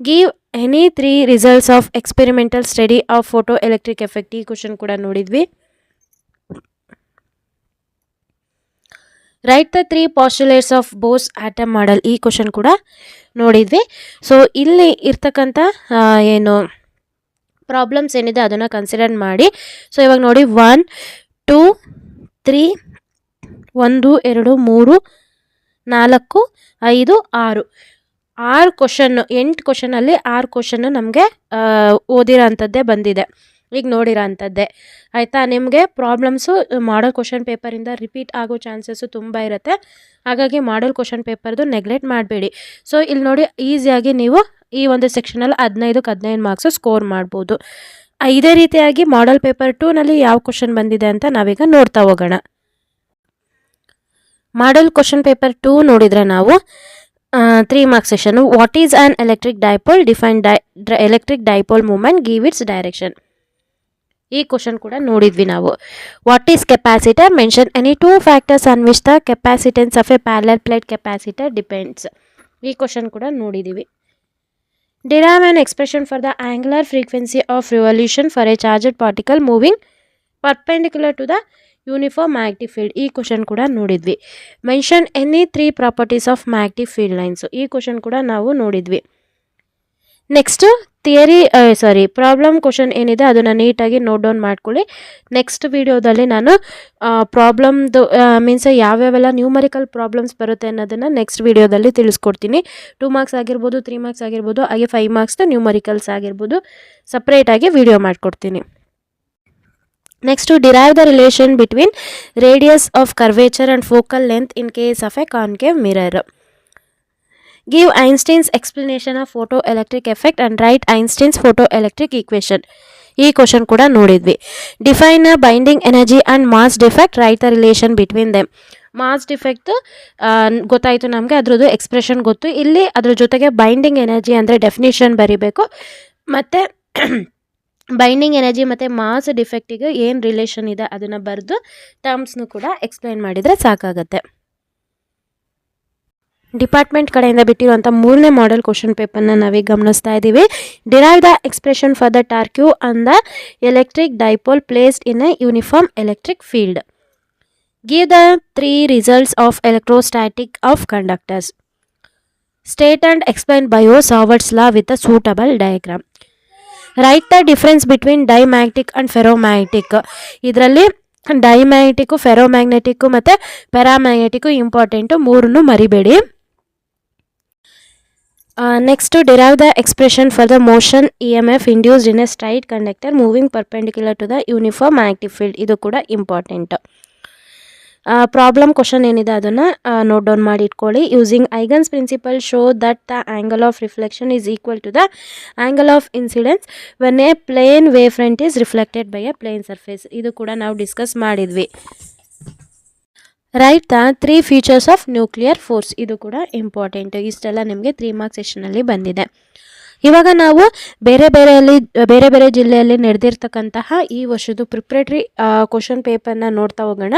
give any 3 results of experimental study of photoelectric effect. ಈ ಕ್ವಶನ್ ಕೂಡ ನೋಡಿದ್ವಿ. write the 3 postulates of Bose atom model. ಈ ಕ್ವಶನ್ ಕೂಡ ನೋಡಿದ್ವಿ. ಸೊ ಇಲ್ಲಿ ಇರ್ತಕ್ಕಂಥ ಏನು ಪ್ರಾಬ್ಲಮ್ಸ್ ಏನಿದೆ ಅದನ್ನು ಕನ್ಸಿಡರ್ ಮಾಡಿ. ಸೊ ಇವಾಗ ನೋಡಿ 1 2 3 1 2 3 4 5 6 ಕ್ವಶನ್ನು, 8 ಕ್ವಶನಲ್ಲಿ 6 ಕ್ವಶನ್ನು ನಮಗೆ ಓದಿರೋ ಅಂಥದ್ದೇ ಬಂದಿದೆ, ಈಗ ನೋಡಿರೋ ಅಂಥದ್ದೇ ಆಯಿತಾ. ನಿಮಗೆ ಪ್ರಾಬ್ಲಮ್ಸು ಮಾಡಲ್ ಕ್ವಶನ್ ಪೇಪರಿಂದ ರಿಪೀಟ್ ಆಗೋ ಚಾನ್ಸಸ್ಸು ತುಂಬ ಇರುತ್ತೆ, ಹಾಗಾಗಿ ಮಾಡಲ್ ಕ್ವಶನ್ ಪೇಪರ್ದು ನೆಗ್ಲೆಕ್ಟ್ ಮಾಡಬೇಡಿ. ಸೊ ಇಲ್ಲಿ ನೋಡಿ, ಈಸಿಯಾಗಿ ನೀವು ಈ ಒಂದು ಸೆಕ್ಷನಲ್ಲಿ 15ಕ್ಕೆ 15 ಮಾರ್ಕ್ಸು ಸ್ಕೋರ್ ಮಾಡ್ಬೋದು. ಇದೇ ರೀತಿಯಾಗಿ ಮಾಡಲ್ ಪೇಪರ್ 2ನಲ್ಲಿ ಯಾವ ಕ್ವಶನ್ ಬಂದಿದೆ ಅಂತ ನಾವೀಗ ನೋಡ್ತಾ ಹೋಗೋಣ. ಮಾಡಲ್ ಕ್ವಶನ್ ಪೇಪರ್ 2 ನೋಡಿದರೆ ನಾವು 3 marks session. What is an electric dipole, define electric dipole moment, give its direction. ಈ ಕ್ವಶನ್ ಕೂಡ ನೋಡಿದ್ವಿ ನಾವು. What is capacitor, mention any 2 factors on which the capacitance of a parallel plate capacitor depends. ಈ ಕ್ವಶನ್ ಕೂಡ ನೋಡಿದ್ದೀವಿ. Derive an expression for the angular frequency of revolution for a charged particle moving perpendicular to the uniform magnetic field. ಈ ಕ್ವಶನ್ ಕೂಡ ನೋಡಿದ್ವಿ. Mention any 3 properties of magnetic field lines. ಈ ಕ್ವಶನ್ ಕೂಡ ನಾವು ನೋಡಿದ್ವಿ. ನೆಕ್ಸ್ಟು ಪ್ರಾಬ್ಲಮ್ ಕ್ವಶನ್ ಏನಿದೆ ಅದನ್ನು ನೀಟಾಗಿ ನೋಟ್ ಡೌನ್ ಮಾಡ್ಕೊಳ್ಳಿ. ನೆಕ್ಸ್ಟ್ ವಿಡಿಯೋದಲ್ಲಿ ನಾನು ಪ್ರಾಬ್ಲಮ್ದು ಮೀನ್ಸ್ ಯಾವ್ಯಾವೆಲ್ಲ ನ್ಯೂಮರಿಕಲ್ ಪ್ರಾಬ್ಲಮ್ಸ್ ಬರುತ್ತೆ ಅನ್ನೋದನ್ನು ನೆಕ್ಸ್ಟ್ ವಿಡಿಯೋದಲ್ಲಿ ತಿಳಿಸ್ಕೊಡ್ತೀನಿ. 2 ಮಾರ್ಕ್ಸ್ ಆಗಿರ್ಬೋದು, 3 ಮಾರ್ಕ್ಸ್ ಆಗಿರ್ಬೋದು, ಹಾಗೆ 5 ಮಾರ್ಕ್ಸ್ದು ನ್ಯೂಮರಿಕಲ್ಸ್ ಆಗಿರ್ಬೋದು ಸಪ್ರೇಟಾಗಿ ವಿಡಿಯೋ ಮಾಡಿಕೊಡ್ತೀನಿ. Next derive the relation between radius of curvature and focal length in case of a concave mirror. Give Einstein's explanation of photo electric effect and write Einstein's photo electric equation. ಈ ಕ್ವಶನ್ ಕೂಡ ನೋಡಿದ್ವಿ. Define a binding energy and mass defect, write the relation between them. Mass defect ಗೊತ್ತಾಯಿತು ನಮಗೆ, ಅದ್ರದ್ದು ಎಕ್ಸ್ಪ್ರೆಷನ್ ಗೊತ್ತು. ಇಲ್ಲಿ ಅದ್ರ ಜೊತೆಗೆ ಬೈಂಡಿಂಗ್ ಎನರ್ಜಿ ಅಂದರೆ ಡೆಫಿನೇಷನ್ ಬರೀಬೇಕು, ಮತ್ತು ಬೈಂಡಿಂಗ್ ಎನರ್ಜಿ ಮತ್ತು ಮಾಸ್ ಡಿಫೆಕ್ಟಿಗೆ ಏನು ರಿಲೇಷನ್ ಇದೆ ಅದನ್ನು ಬರೆದು ಟರ್ಮ್ಸ್ನು ಕೂಡ ಎಕ್ಸ್ಪ್ಲೈನ್ ಮಾಡಿದರೆ ಸಾಕಾಗತ್ತೆ. ಡಿಪಾರ್ಟ್ಮೆಂಟ್ ಕಡೆಯಿಂದ ಬಿಟ್ಟಿರುವಂಥ 3ನೇ ಮಾಡೆಲ್ ಕ್ವಶನ್ ಪೇಪರ್ನ ನಾವೀಗ ಗಮನಿಸ್ತಾ ಇದ್ದೀವಿ. Derive the expression for the torque on the electric dipole placed in a uniform electric field. Give the 3 results of electrostatic of conductors. State and explain Biot Savart's law with a suitable diagram. Write the difference between diamagnetic and ferromagnetic. ಇದರಲ್ಲಿ ಡೈಮ್ಯಾಗ್ನೆಟಿಕ್ಕು, ಫೆರೋಮ್ಯಾಗ್ನೆಟಿಕ್ಕು ಮತ್ತು ಪ್ಯಾರಾಮ್ಯಾಗ್ನೆಟಿಕ್ಕು ಇಂಪಾರ್ಟೆಂಟು, 3 ಮರಿಬೇಡಿ. Next derive the expression for the motion EMF induced in a straight conductor moving perpendicular to the uniform magnetic field. ಇದು ಕೂಡ ಇಂಪಾರ್ಟೆಂಟ್. ಪ್ರಾಬ್ಲಮ್ ಕ್ವಶನ್ ಏನಿದೆ ಅದನ್ನು ನೋಟ್ ಡೌನ್ ಮಾಡಿ ಇಟ್ಕೊಳ್ಳಿ. Using Huygens principle show that the angle of reflection is equal to the angle of incidence when a plane wave front is reflected by a plane surface. ಇದು ಕೂಡ ನಾವು ಡಿಸ್ಕಸ್ ಮಾಡಿದ್ವಿ. Write the 3 features of nuclear force. ಇದು ಕೂಡ ಇಂಪಾರ್ಟೆಂಟ್. ಇಷ್ಟೆಲ್ಲ ನಿಮಗೆ 3 ಮಾರ್ಕ್ಸ್ ಸೆಷನಲ್ಲಿ ಬಂದಿದೆ. ಇವಾಗ ನಾವು ಬೇರೆ ಬೇರೆ ಜಿಲ್ಲೆಯಲ್ಲಿ ನಡೆದಿರ್ತಕ್ಕಂತಹ ಈ ವರ್ಷದ ಪ್ರಿಪ್ರೇಟರಿ ಕ್ವಶನ್ ಪೇಪರ್ನ ನೋಡ್ತಾ ಹೋಗೋಣ.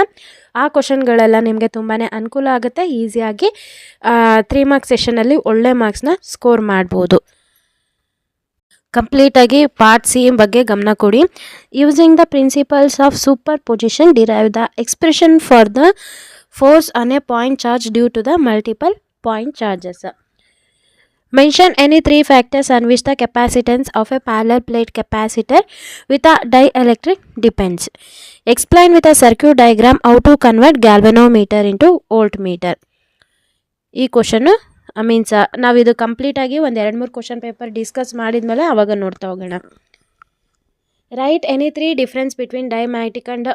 ಆ ಕ್ವಶನ್ಗಳೆಲ್ಲ ನಿಮಗೆ ತುಂಬಾ ಅನುಕೂಲ ಆಗುತ್ತೆ. ಈಸಿಯಾಗಿ 3 ಮಾರ್ಕ್ಸ್ ಸೆಷನಲ್ಲಿ ಒಳ್ಳೆ ಮಾರ್ಕ್ಸ್ನ ಸ್ಕೋರ್ ಮಾಡ್ಬೋದು. ಕಂಪ್ಲೀಟಾಗಿ ಪಾರ್ಟ್ ಸಿ ಬಗ್ಗೆ ಗಮನ ಕೊಡಿ. Using the principles of super position derive the expression for the force on a point charge due to the multiple point charges. Mention any 3 factors on which the capacitance of a parallel plate capacitor with a dielectric depends. Explain with a circuit diagram how to convert galvanometer into voltmeter. ಈ ಕ್ವಶನ್ ಮೀನ್ಸ್ ನಾವಿದು ಕಂಪ್ಲೀಟಾಗಿ ಒಂದು 2-3 ಕ್ವಶನ್ ಪೇಪರ್ ಡಿಸ್ಕಸ್ ಮಾಡಿದ್ಮೇಲೆ ಆವಾಗ ನೋಡ್ತಾ ಹೋಗೋಣ. Write any 3 difference between diamagnetic and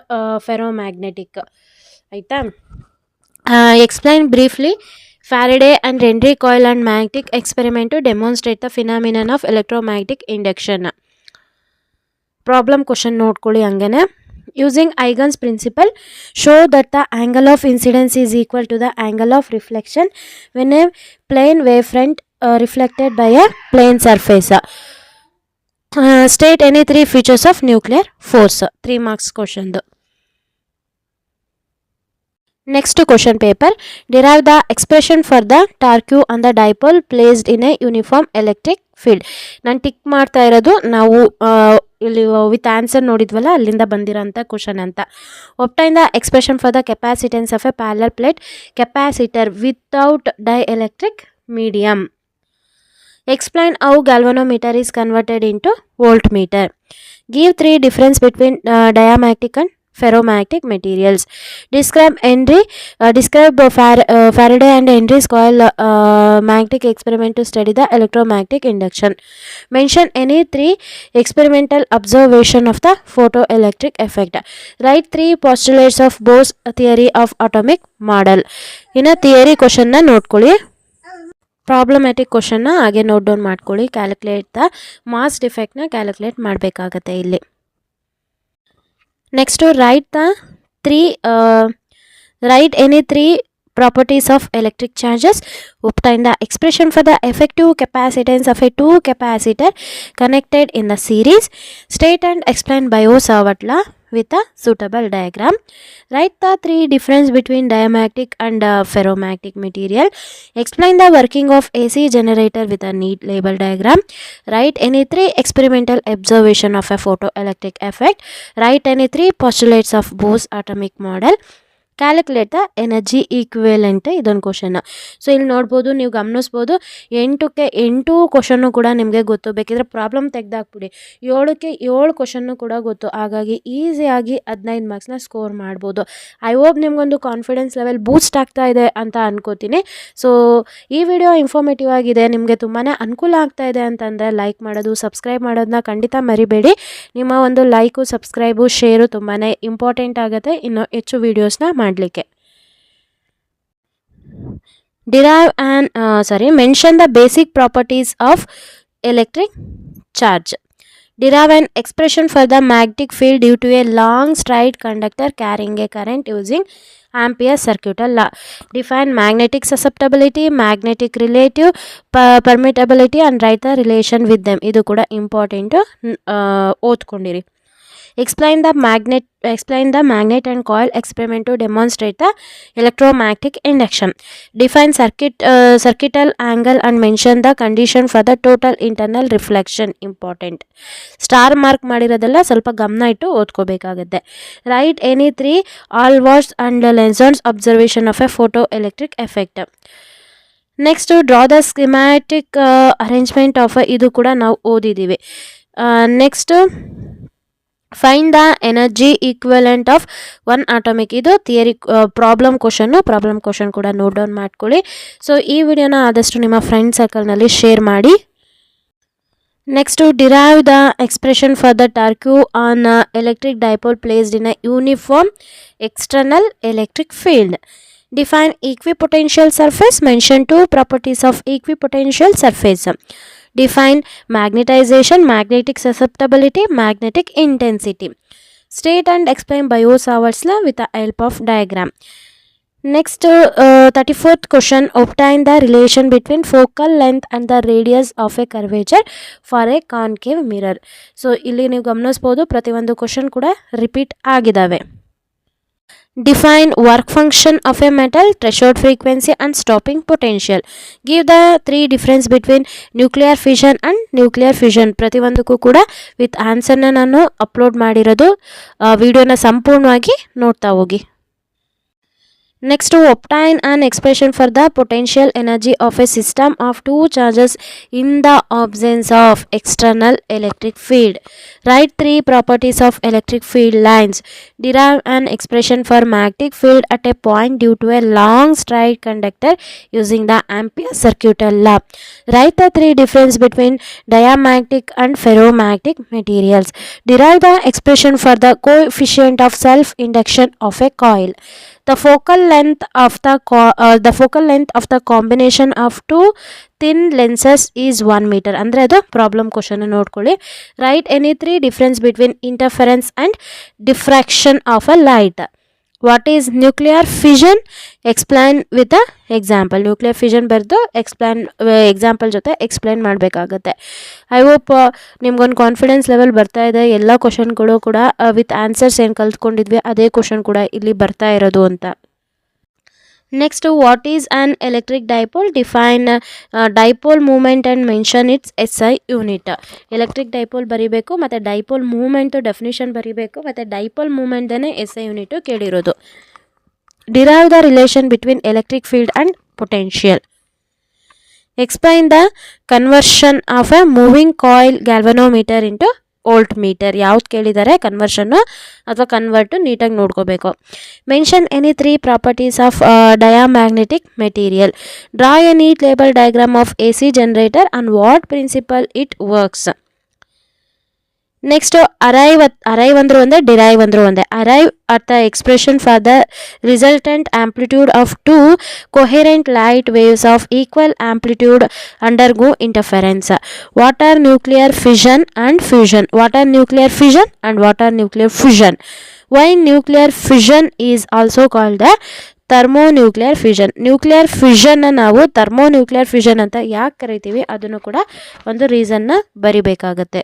ferromagnetic. ಆಯಿತಾ? Explain briefly Faraday and Henry coil and magnetic experiment to demonstrate the phenomenon of electromagnetic induction. Problem question ನೋಡ್ಕೊಳ್ಳಿ ಹಂಗೇನೆ. Using Huygens principle, show that the angle of incidence is equal to the angle of reflection when a plane wavefront reflected by a plane surface. State any 3 features of nuclear force. 3 marks question. Next question paper, derive the expression for the torque Q on the dipole placed in a uniform electric field. ನಾನು ಟಿಕ್ ಮಾಡ್ತಾ ಇರೋದು ನಾವು ಇಲ್ಲಿ ವಿತ್ ಆನ್ಸರ್ ನೋಡಿದ್ವಲ್ಲ ಅಲ್ಲಿಂದ ಬಂದಿರೋಂಥ ಕ್ವಶನ್ ಅಂತ. Obtain the expression for the capacitance of a parallel plate capacitor without dielectric medium. Explain how galvanometer is converted into voltmeter. Give 3 difference between diamagnetic and ferromagnetic materials. Describe Faraday and Henry's coil magnetic experiment to study the electromagnetic induction. Mention any 3 experimental observation of the photoelectric effect. Write 3 postulates of Bohr's theory of atomic model. In a theory question na ನೋಡ್ಕೊಳ್ಳಿ. ಪ್ರಾಬ್ಲಮ್ಯಾಟಿಕ್ ಕ್ವಶನ್ನ ಹಾಗೆ ನೋಟ್ ಡೌನ್ ಮಾಡ್ಕೊಳ್ಳಿ. ಕ್ಯಾಲ್ಕುಲೇಟ್ ದ ಮಾಸ್ ಡಿಫೆಕ್ಟ್ನ ಕ್ಯಾಲ್ಕುಲೇಟ್ ಮಾಡಬೇಕಾಗತ್ತೆ ಇಲ್ಲಿ. Next right any 3 properties of electric charges. Obtain the expression for the effective capacitance of a 2 capacitor connected in the series. State and explain Biot-Savart law with a suitable diagram. Write the 3 difference between diamagnetic and ferromagnetic material. Explain the working of AC generator with a neat label diagram. Write any 3 experimental observation of a photoelectric effect. Write any 3 postulates of Bohr's atomic model. Calculate the energy equivalent ಇದೊಂದು ಕ್ವಶನ್. ಸೊ ಇಲ್ಲಿ ನೋಡ್ಬೋದು, ನೀವು ಗಮನಿಸ್ಬೋದು 8ಕ್ಕೆ 8 ಕ್ವಶನ್ನು ಕೂಡ ನಿಮಗೆ ಗೊತ್ತು. ಬೇಕಿದ್ರೆ ಪ್ರಾಬ್ಲಮ್ ತೆಗೆದಾಕ್ಬಿಡಿ, 7ಕ್ಕೆ 7 ಕ್ವಶನ್ನು ಕೂಡ ಗೊತ್ತು. ಹಾಗಾಗಿ ಈಸಿಯಾಗಿ 15 ಮಾರ್ಕ್ಸ್ನ ಸ್ಕೋರ್ ಮಾಡ್ಬೋದು. ಐ ಹೋಪ್ ನಿಮಗೊಂದು ಕಾನ್ಫಿಡೆನ್ಸ್ ಲೆವೆಲ್ ಬೂಸ್ಟ್ ಆಗ್ತಾ ಇದೆ ಅಂತ ಅನ್ಕೋತೀನಿ. ಸೊ ಈ ವಿಡಿಯೋ ಇನ್ಫಾರ್ಮೇಟಿವ್ ಆಗಿದೆ, ನಿಮಗೆ ತುಂಬಾ ಅನುಕೂಲ ಆಗ್ತಾ ಇದೆ ಅಂತಂದರೆ ಲೈಕ್ ಮಾಡೋದು, ಸಬ್ಸ್ಕ್ರೈಬ್ ಮಾಡೋದನ್ನ ಖಂಡಿತ ಮರಿಬೇಡಿ. ನಿಮ್ಮ ಒಂದು ಲೈಕು, ಸಬ್ಸ್ಕ್ರೈಬು, ಶೇರು ತುಂಬಾ ಇಂಪಾರ್ಟೆಂಟ್ ಆಗುತ್ತೆ ಇನ್ನು ಹೆಚ್ಚು ವೀಡಿಯೋಸ್ನ ಮಾಡಲಿಕ್ಕೆ. Mention the basic properties of electric charge. Derive an expression for the magnetic field due to a long straight conductor carrying a current using Ampere's circuital law. Define magnetic susceptibility, magnetic relative permittivity and write the relation with them. ಇದು ಕೂಡ important, ಓದ್ಕೊಂಡಿರಿ. Explain the magnet and coil experiment to demonstrate the electromagnetic induction. Define circuital angle and mention the condition for the total internal reflection. Important. Star mark ಮಾಡಿರೋದೆಲ್ಲ ಸ್ವಲ್ಪ ಗಮನ ಇಟ್ಟು ಓದ್ಕೋಬೇಕಾಗುತ್ತೆ. Write any 3 Allwatch and Lenson's observation of a photoelectric effect. Next draw the schematic arrangement of, ಇದು ಕೂಡ ನಾವು ಓದಿದ್ದೀವಿ. Next find the energy equivalent of 1 atomic. ಇದು ಥಿಯರಿ ಪ್ರಾಬ್ಲಮ್ ಕ್ವಶನ್ ಕೂಡ ನೋಟ್ ಡೌನ್ ಮಾಡ್ಕೊಳ್ಳಿ. ಸೊ ಈ ವಿಡಿಯೋನ ಆದಷ್ಟು ನಿಮ್ಮ ಫ್ರೆಂಡ್ ಸರ್ಕಲ್ನಲ್ಲಿ ಶೇರ್ ಮಾಡಿ. Next derive the expression for the torque on electric dipole placed in a uniform external electric field. Define equipotential surface. Mention 2 properties of equipotential surface. Define magnetization, magnetic susceptibility, magnetic intensity. State and explain Biot-Savart's law with the help of diagram. Next 34th question. Obtain the relation between focal length and the radius of a curvature for a concave mirror. So ಇಲ್ಲಿ ನೀವು ಗಮನಿಸಬಹುದು, ಪ್ರತಿಯೊಂದು ಕ್ವಶನ್ ಕೂಡ ರಿಪೀಟ್ ಆಗಿದಾವೆ. Define work function of a metal, threshold frequency and stopping potential. Give the 3 difference between nuclear fission and nuclear fusion. ಪ್ರತಿಯೊಂದಕ್ಕೂ ಕೂಡ ವಿತ್ ಆನ್ಸರ್ನ ನಾನು ಅಪ್ಲೋಡ್ ಮಾಡಿರೋದು, ವಿಡಿಯೋನ ಸಂಪೂರ್ಣವಾಗಿ ನೋಡ್ತಾ ಹೋಗಿ. Next, to obtain an expression for the potential energy of a system of 2 charges in the absence of external electric field. Write 3 properties of electric field lines. Derive an expression for magnetic field at a point due to a long straight conductor using the Ampere's circuital law. Write the 3 difference between diamagnetic and ferromagnetic materials. Derive the expression for the coefficient of self-induction of a coil. The focal length of the combination of 2 thin lenses is 1 meter. ಅಂದರೆ ಅದು ಪ್ರಾಬ್ಲಮ್ ಕ್ವಶನ್ ನೋಡ್ಕೊಳ್ಳಿ. Write any 3 difference between interference and diffraction of a light. What is nuclear fission? Explain with a example. Nuclear fission ಬರೆದು ಎಕ್ಸಾಂಪಲ್ ಜೊತೆ ಎಕ್ಸ್ಪ್ಲೈನ್ ಮಾಡಬೇಕಾಗತ್ತೆ. ಐ ಹೋಪ್ ನಿಮ್ಗೊಂದು ಕಾನ್ಫಿಡೆನ್ಸ್ ಲೆವೆಲ್ ಬರ್ತಾ ಇದೆ. ಎಲ್ಲ ಕ್ವಶನ್ಗಳು ಕೂಡ ವಿತ್ ಆನ್ಸರ್ಸ್ ಏನು ಕಲ್ತ್ಕೊಂಡಿದ್ವಿ ಅದೇ ಕ್ವಶನ್ ಕೂಡ ಇಲ್ಲಿ ಬರ್ತಾ ಇರೋದು ಅಂತ. Next, what is an electric dipole? Define dipole moment and mention its SI unit. Electric dipole ಬರಿಬೇಕು, ಮತ್ತು dipole movement ಡೆಫಿನಿಷನ್ ಬರಿಬೇಕು, ಮತ್ತು dipole movement ದೇನೆ SI unit ಕೇಳಿರೋದು. Derive the relation between electric field and potential. Explain the conversion of a moving coil galvanometer into voltmeter. ಯಾವ್ದು ಕೇಳಿದ್ದಾರೆ ಕನ್ವರ್ಷನ್ನು ಅಥವಾ ಕನ್ವರ್ಟು ನೀಟಾಗಿ ನೋಡ್ಕೋಬೇಕು. Mention any 3 properties of diamagnetic material. Draw a neat label diagram of AC generator on what principle it works. Next arrive ಅಂದರೂ ಒಂದೇ, ಡಿರೈವ್ ಅಂದರೂ ಒಂದೇ. Arrive at the expression for the resultant amplitude of 2 coherent light waves of equal amplitude undergo interference. What are nuclear fission and fusion? What are nuclear fission and what are nuclear fusion? Why nuclear fission is also called the thermonuclear fusion. Nuclear ಫ್ಯೂಷನ್ನ ನಾವು ಥರ್ಮೋನ್ಯೂಕ್ಲಿಯರ್ ಫ್ಯೂಷನ್ ಅಂತ ಯಾಕೆ ಕರಿತೀವಿ ಅದನ್ನು ಕೂಡ ಒಂದು ರೀಸನ್ನ ಬರಿಬೇಕಾಗತ್ತೆ.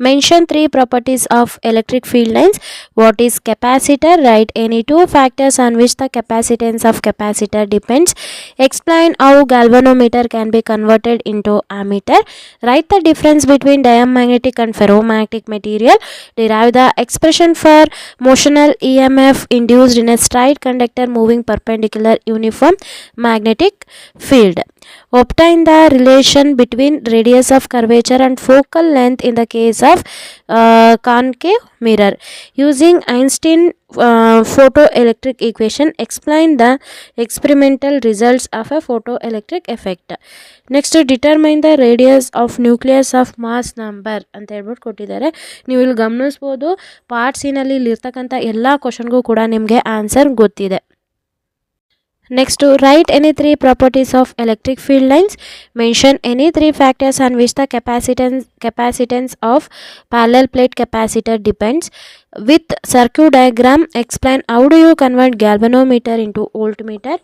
Mention three properties of electric field lines. What is capacitor? Write any two factors on which the capacitance of capacitor depends. Explain how galvanometer can be converted into ammeter. Write the difference between diamagnetic and ferromagnetic material. Derive the expression for motional EMF induced in a straight conductor moving perpendicular uniform magnetic field. Obtain the relation between radius of curvature and focal length in the case of concave mirror. Using Einstein photoelectric equation, explain the experimental results of a photoelectric effect. Next, determine the radius of nucleus of mass number ಅಂತ ಹೇಳ್ಬಿಟ್ಟು ಕೊಟ್ಟಿದ್ದಾರೆ. ನೀವು ಇಲ್ಲಿ ಗಮನಿಸ್ಬೋದು, ಪಾರ್ಟ್ ಸಿನಲ್ಲಿ ಇರ್ತಕ್ಕಂಥ ಎಲ್ಲ ಕ್ವಶನ್ಗೂ ಕೂಡ ನಿಮಗೆ ಆನ್ಸರ್ ಗೊತ್ತಿದೆ. Next, to write any three properties of electric field lines. Mention any three factors on which the capacitance of parallel plate capacitor depends. With circuit diagram, explain how do you convert galvanometer into voltmeter.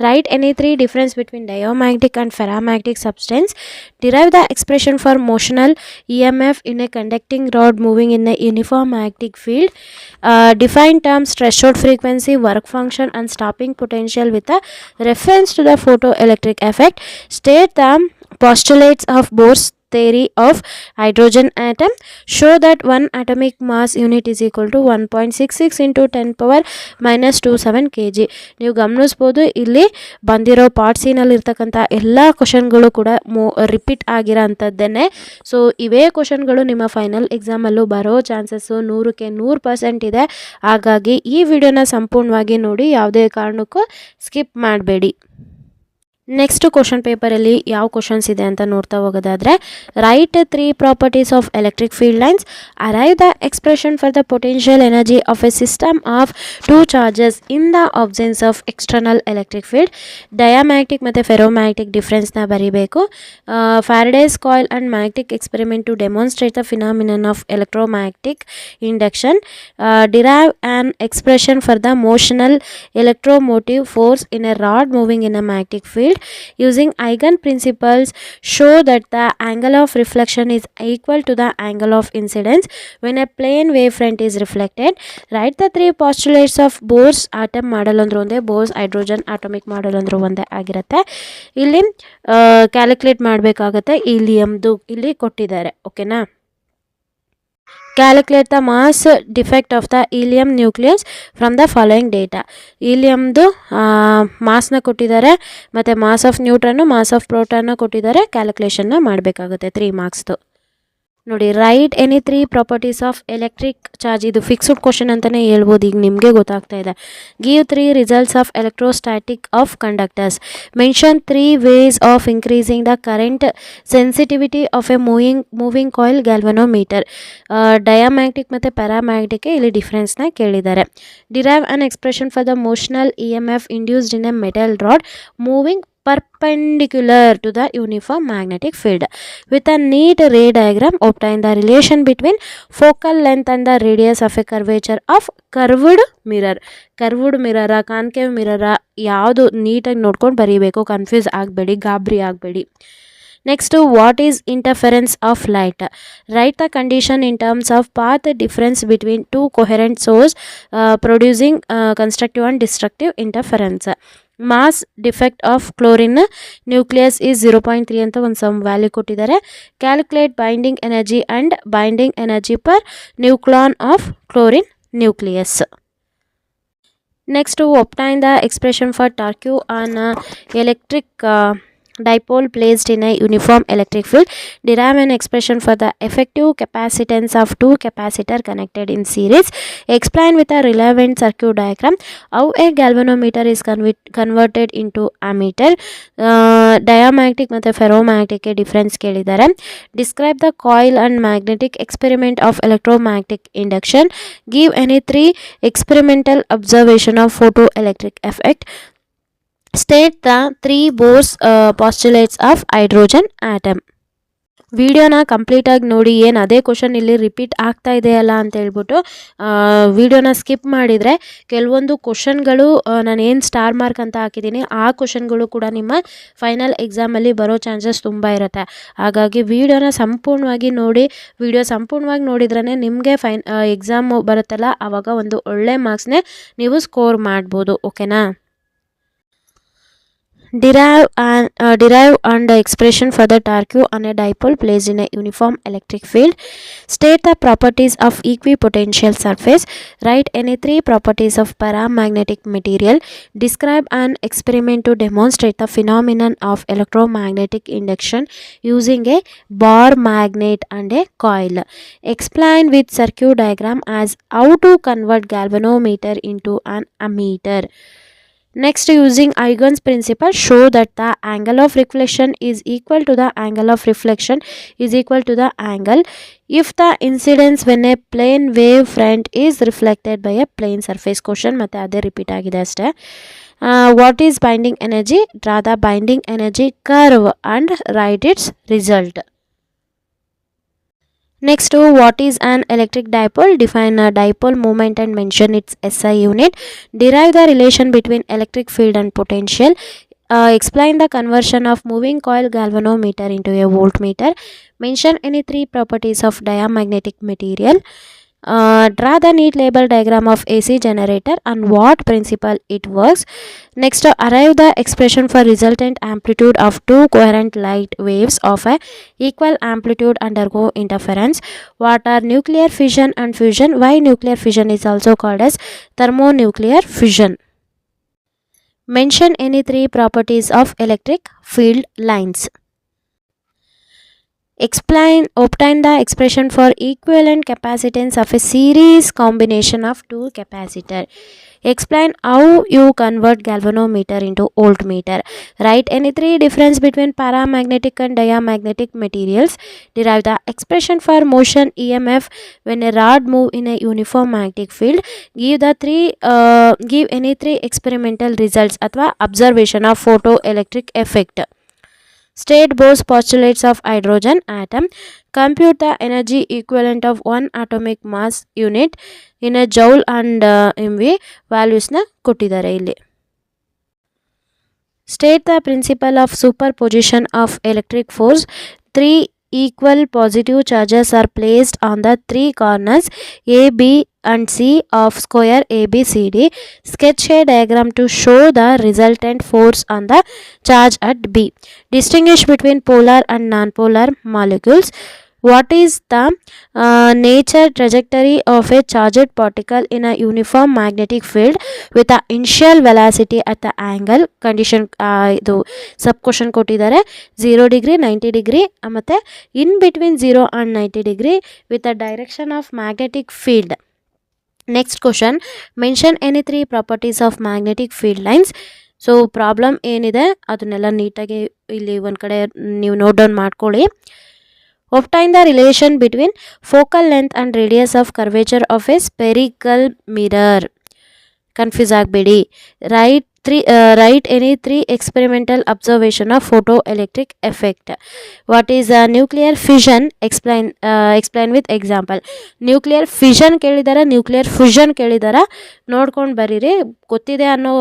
Write any three difference between diamagnetic and ferromagnetic substance. Derive the expression for motional EMF in a conducting rod moving in a uniform magnetic field. Define terms threshold frequency, work function and stopping potential with a reference to the photoelectric effect. State the postulates of Bohr's theory of hydrogen atom. Show that one atomic mass unit is equal to 1.66 into 10 power minus 27 kg. ನೀವು ಗಮನಿಸ್ಬೋದು, ಇಲ್ಲಿ ಬಂದಿರೋ ಪಾರ್ಟ್ ಸಿನಲ್ಲಿ ಇರ್ತಕ್ಕಂಥ ಎಲ್ಲ ಕ್ವಶನ್ಗಳು ಕೂಡ ರಿಪೀಟ್ ಆಗಿರೋ ಅಂಥದ್ದೇನೆ. ಸೊ ಇವೇ ಕ್ವಶನ್ಗಳು ನಿಮ್ಮ ಫೈನಲ್ ಎಕ್ಸಾಮಲ್ಲೂ ಬರೋ ಚಾನ್ಸಸ್ಸು 100% ಇದೆ. ಹಾಗಾಗಿ ಈ ವಿಡಿಯೋನ ಸಂಪೂರ್ಣವಾಗಿ ನೋಡಿ, ಯಾವುದೇ ಕಾರಣಕ್ಕೂ ಸ್ಕಿಪ್ ಮಾಡಬೇಡಿ. ನೆಕ್ಸ್ಟ್ ಕ್ವಶನ್ ಪೇಪರಲ್ಲಿ ಯಾವ ಕ್ವಶನ್ಸ್ ಇದೆ ಅಂತ ನೋಡ್ತಾ ಹೋಗೋದಾದರೆ, write three properties of electric field lines. Arrive the expression for the potential energy of a system of two charges in the absence of external electric field. Diamagnetic ಮತ್ತು ಫೆರೋಮ್ಯಾಗ್ನೆಟಿಕ್ ಡಿಫ್ರೆನ್ಸ್ನ ಬರೀಬೇಕು. Faraday's coil and magnetic experiment to demonstrate the phenomenon of electromagnetic induction. Derive an expression for the motional electromotive force in a rod moving in a magnetic field. Using Eigen principles, show that the angle of reflection is equal to the angle of incidence when a plane wavefront is reflected. Write the three postulates of Bohr's atom model ಅಂದ್ರು ಒಂದೇ, Bohr's hydrogen atomic model ಅಂದ್ರು ಒಂದೇ ಆಗಿರುತ್ತೆ. ಇಲ್ಲಿ ಕ್ಯಾಲ್ಕುಲೇಟ್ ಮಾಡಬೇಕಾಗತ್ತೆ. ಹೀಲಿಯಮ್ದು ಇಲ್ಲಿ ಕೊಟ್ಟಿದ್ದಾರೆ. ಓಕೆನಾ? Calculate the mass defect of the helium nucleus from the following data. ಹೀಲಿಯಮ್ದು ಮಾಸ್ನ ಕೊಟ್ಟಿದ್ದಾರೆ, ಮತ್ತು mass of neutron, mass of ಪ್ರೋಟಾನ್ನ ಕೊಟ್ಟಿದ್ದಾರೆ. ಕ್ಯಾಲ್ಕುಲೇಷನ್ನ ಮಾಡಬೇಕಾಗುತ್ತೆ 3 ಮಾರ್ಕ್ಸ್ದು. ನೋಡಿ, write any three properties of electric charge. ಇದು ಫಿಕ್ಸ್ಡ್ ಕ್ವಶನ್ ಅಂತಲೇ ಹೇಳ್ಬೋದು, ಈಗ ನಿಮಗೆ ಗೊತ್ತಾಗ್ತಾ ಇದೆ. Give 3 results of electrostatic of conductors. Mention 3 ways of increasing the current sensitivity of a moving coil galvanometer. Diamagnetic ಮತ್ತು ಪ್ಯಾರಾಮ್ಯಾಗ್ನೆಟಿಕ್ಗೆ ಇಲ್ಲಿ ಡಿಫ್ರೆನ್ಸ್ನ ಕೇಳಿದ್ದಾರೆ. Derive an expression for the motional EMF induced in a metal rod moving perpendicular to the uniform magnetic field. With a neat ray diagram, obtain the relation between focal length and the radius of a curvature of curved mirror. Curved ಮಿರರ, ಕಾನ್ಕೇವ್ ಮಿರರ, ಯಾವುದು ನೀಟಾಗಿ ನೋಡ್ಕೊಂಡು ಬರೀಬೇಕು. ಕನ್ಫ್ಯೂಸ್ ಆಗಬೇಡಿ, ಗಾಬರಿ ಆಗಬೇಡಿ. Next, what is interference of light? Write the condition in terms of path difference between two coherent sources producing constructive and destructive interference. Mass defect of chlorine nucleus is 0.3 ಅಂತ ಒಂದು ಸಮ್ ವ್ಯಾಲ್ಯೂ ಕೊಟ್ಟಿದ್ದಾರೆ. Calculate binding energy and binding energy per nucleon of chlorine nucleus. Next, obtain the expression for torque on electric dipole placed in a uniform electric field. Derive an expression for the effective capacitance of two capacitors connected in series. Explain with a relevant circuit diagram how a galvanometer is converted into ammeter. Diamagnetic ಮತ್ತು ferromagnetic difference ಕೇಳಿದ್ದಾರೆ. Describe the coil and magnetic experiment of electromagnetic induction. Give any 3 experimental observation of photoelectric effect. State the 3 Bohr's postulates of hydrogen atom. ವಿಡಿಯೋನ ಕಂಪ್ಲೀಟಾಗಿ ನೋಡಿ, ಏನು ಅದೇ ಕ್ವಶನ್ ಇಲ್ಲಿ ರಿಪೀಟ್ ಆಗ್ತಾ ಇದೆಯಲ್ಲ ಅಂತ ಹೇಳ್ಬಿಟ್ಟು ವಿಡಿಯೋನ ಸ್ಕಿಪ್ ಮಾಡಿದರೆ ಕೆಲವೊಂದು ಕ್ವಶನ್ಗಳು ನಾನು ಏನು ಸ್ಟಾರ್ ಮಾರ್ಕ್ ಅಂತ ಹಾಕಿದ್ದೀನಿ ಆ ಕ್ವಶನ್ಗಳು ಕೂಡ ನಿಮ್ಮ ಫೈನಲ್ ಎಕ್ಸಾಮಲ್ಲಿ ಬರೋ ಚಾನ್ಸಸ್ ತುಂಬ ಇರುತ್ತೆ. ಹಾಗಾಗಿ ವಿಡಿಯೋನ ಸಂಪೂರ್ಣವಾಗಿ ನೋಡಿ, ವಿಡಿಯೋ ಸಂಪೂರ್ಣವಾಗಿ ನೋಡಿದ್ರೇ ನಿಮಗೆ ಎಕ್ಸಾಮು ಬರುತ್ತಲ್ಲ ಆವಾಗ ಒಂದು ಒಳ್ಳೆ ಮಾರ್ಕ್ಸ್ನೇ ನೀವು ಸ್ಕೋರ್ ಮಾಡ್ಬೋದು. ಓಕೆನಾ? Derive and the expression for the torque on a dipole placed in a uniform electric field. State the properties of equipotential surface. Write any three properties of paramagnetic material. Describe an experiment to demonstrate the phenomenon of electromagnetic induction using a bar magnet and a coil. Explain with circuit diagram as how to convert galvanometer into an ammeter. Next, using Huygens principle, show that the angle of reflection is equal to the angle of reflection is equal to the angle if the incidence when a plane wave front is reflected by a plane surface. Question ಮತ್ತೆ ಅದೇ ರಿಪೀಟ್ ಆಗಿದೆ ಅಷ್ಟೇ. What is binding energy? Draw the binding energy curve and write its result. Next, what is an electric dipole? Define a dipole moment and mention its SI unit. Derive the relation between electric field and potential. Explain the conversion of moving coil galvanometer into a voltmeter. Mention any three properties of diamagnetic material. Draw the neat label diagram of AC generator and what principle it works. Next, arrive the expression for resultant amplitude of two coherent light waves of a equal amplitude undergo interference. What are nuclear fission and fusion? Why nuclear fission is also called as thermonuclear fission. Mention any three properties of electric field lines. Obtain the expression for equivalent capacitance of a series combination of two capacitor. Explain how you convert galvanometer into voltmeter. Write any three difference between paramagnetic and diamagnetic materials. Derive the expression for motion EMF when a rod move in a uniform magnetic field. Give any three experimental results athwa observation of photoelectric effect. State Bohr's postulates of hydrogen atom. Compute the energy equivalent of one atomic mass unit in a joule and MV. Values na kottidare illi. State the principle of superposition of electric force. Three equal positive charges are placed on the three corners A, B and C of square ABCD. Sketch a diagram to show the resultant force on the charge at B. Distinguish between polar and nonpolar molecules. What is the nature trajectory of a charged particle in a uniform magnetic field with the initial velocity at the angle condition? ಇದು ಸಬ್ ಕ್ವಶನ್ ಕೊಟ್ಟಿದ್ದಾರೆ 0 degree 90 degree ಮತ್ತು in between 0 and 90 degree with the direction of magnetic field. Next question, mention any three properties of magnetic field lines. So problem ಏನಿದೆ ಅದನ್ನೆಲ್ಲ ನೀಟಾಗಿ ಇಲ್ಲಿ ಒಂದು ಕಡೆ ನೀವು ನೋಟ್ ಡೌನ್ ಮಾಡ್ಕೊಳ್ಳಿ. Obtain the relation between focal length and radius of curvature of a spherical mirror. Confuse ಆಗಬೇಡಿ. Write any three experimental observation of photoelectric effect. What is nuclear fission? Explain with example. Nuclear fission ಕೇಳಿದಾರ, ನ್ಯೂಕ್ಲಿಯರ್ ಫ್ಯೂಷನ್ ಕೇಳಿದಾರ, ನೋಡ್ಕೊಂಡು ಬರೀರಿ. ಗೊತ್ತಿದೆ ಅನ್ನೋ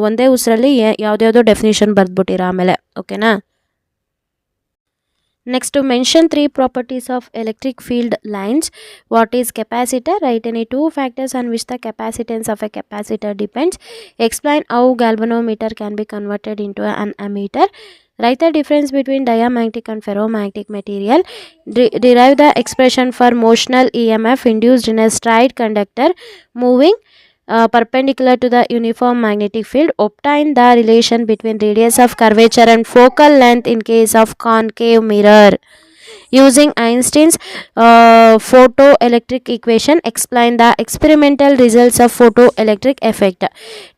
ಒಂದೇ ಉಸಿರಲ್ಲಿ ಯಾವುದ್ಯಾವುದೋ ಡೆಫಿನೇಷನ್ ಬರೆದ್ಬಿಟ್ಟಿರ ಆಮೇಲೆ. ಓಕೆನಾ? Next, to mention three properties of electric field lines. What is capacitor? Write any two factors on which the capacitance of a capacitor depends. Explain how galvanometer can be converted into an ammeter. Write the difference between diamagnetic and ferromagnetic material. Derive the expression for motional EMF induced in a straight conductor moving perpendicular to the uniform magnetic field. Obtain the relation between radius of curvature and focal length in case of concave mirror. Using Einstein's photoelectric equation, explain the experimental results of photoelectric effect.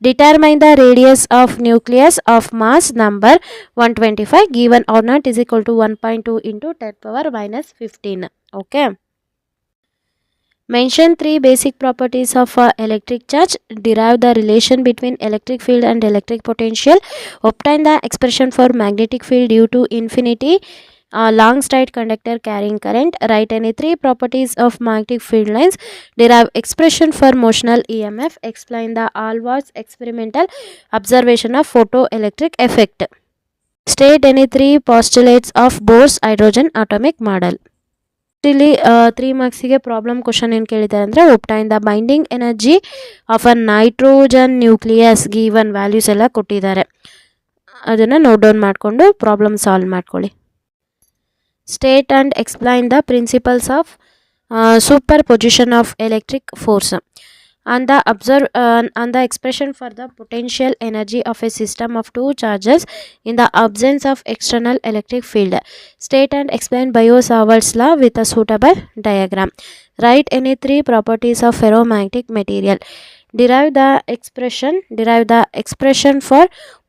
Determine the radius of nucleus of mass number 125 given R naught is equal to 1.2 into 10 power minus 15. Okay. Mention three basic properties of electric charge. Derive the relation between electric field and electric potential. Obtain the expression for magnetic field due to infinity long straight conductor carrying current. Write any three properties of magnetic field lines. Derive expression for motional EMF. Explain the Alvar's experimental observation of photoelectric effect. State any three postulates of Bohr's hydrogen atomic model. ಇಲ್ಲಿ 3 ಮಾರ್ಕ್ಸಿಗೆ ಪ್ರಾಬ್ಲಮ್ ಕ್ವಶನ್ ಏನು ಕೇಳಿದ್ದಾರೆ ಅಂದರೆ obtain the binding energy of a nitrogen nucleus given values ಎಲ್ಲ ಕೊಟ್ಟಿದ್ದಾರೆ. ಅದನ್ನು ನೋಟ್ ಡೌನ್ ಮಾಡಿಕೊಂಡು ಪ್ರಾಬ್ಲಮ್ ಸಾಲ್ವ್ ಮಾಡ್ಕೊಳ್ಳಿ. State and explain the principles of super position of electric force and the expression for the potential energy of a system of two charges in the absence of external electric field. State and explain Biot-Savart's law with a suitable diagram. Write any three properties of ferromagnetic material. Derive the expression for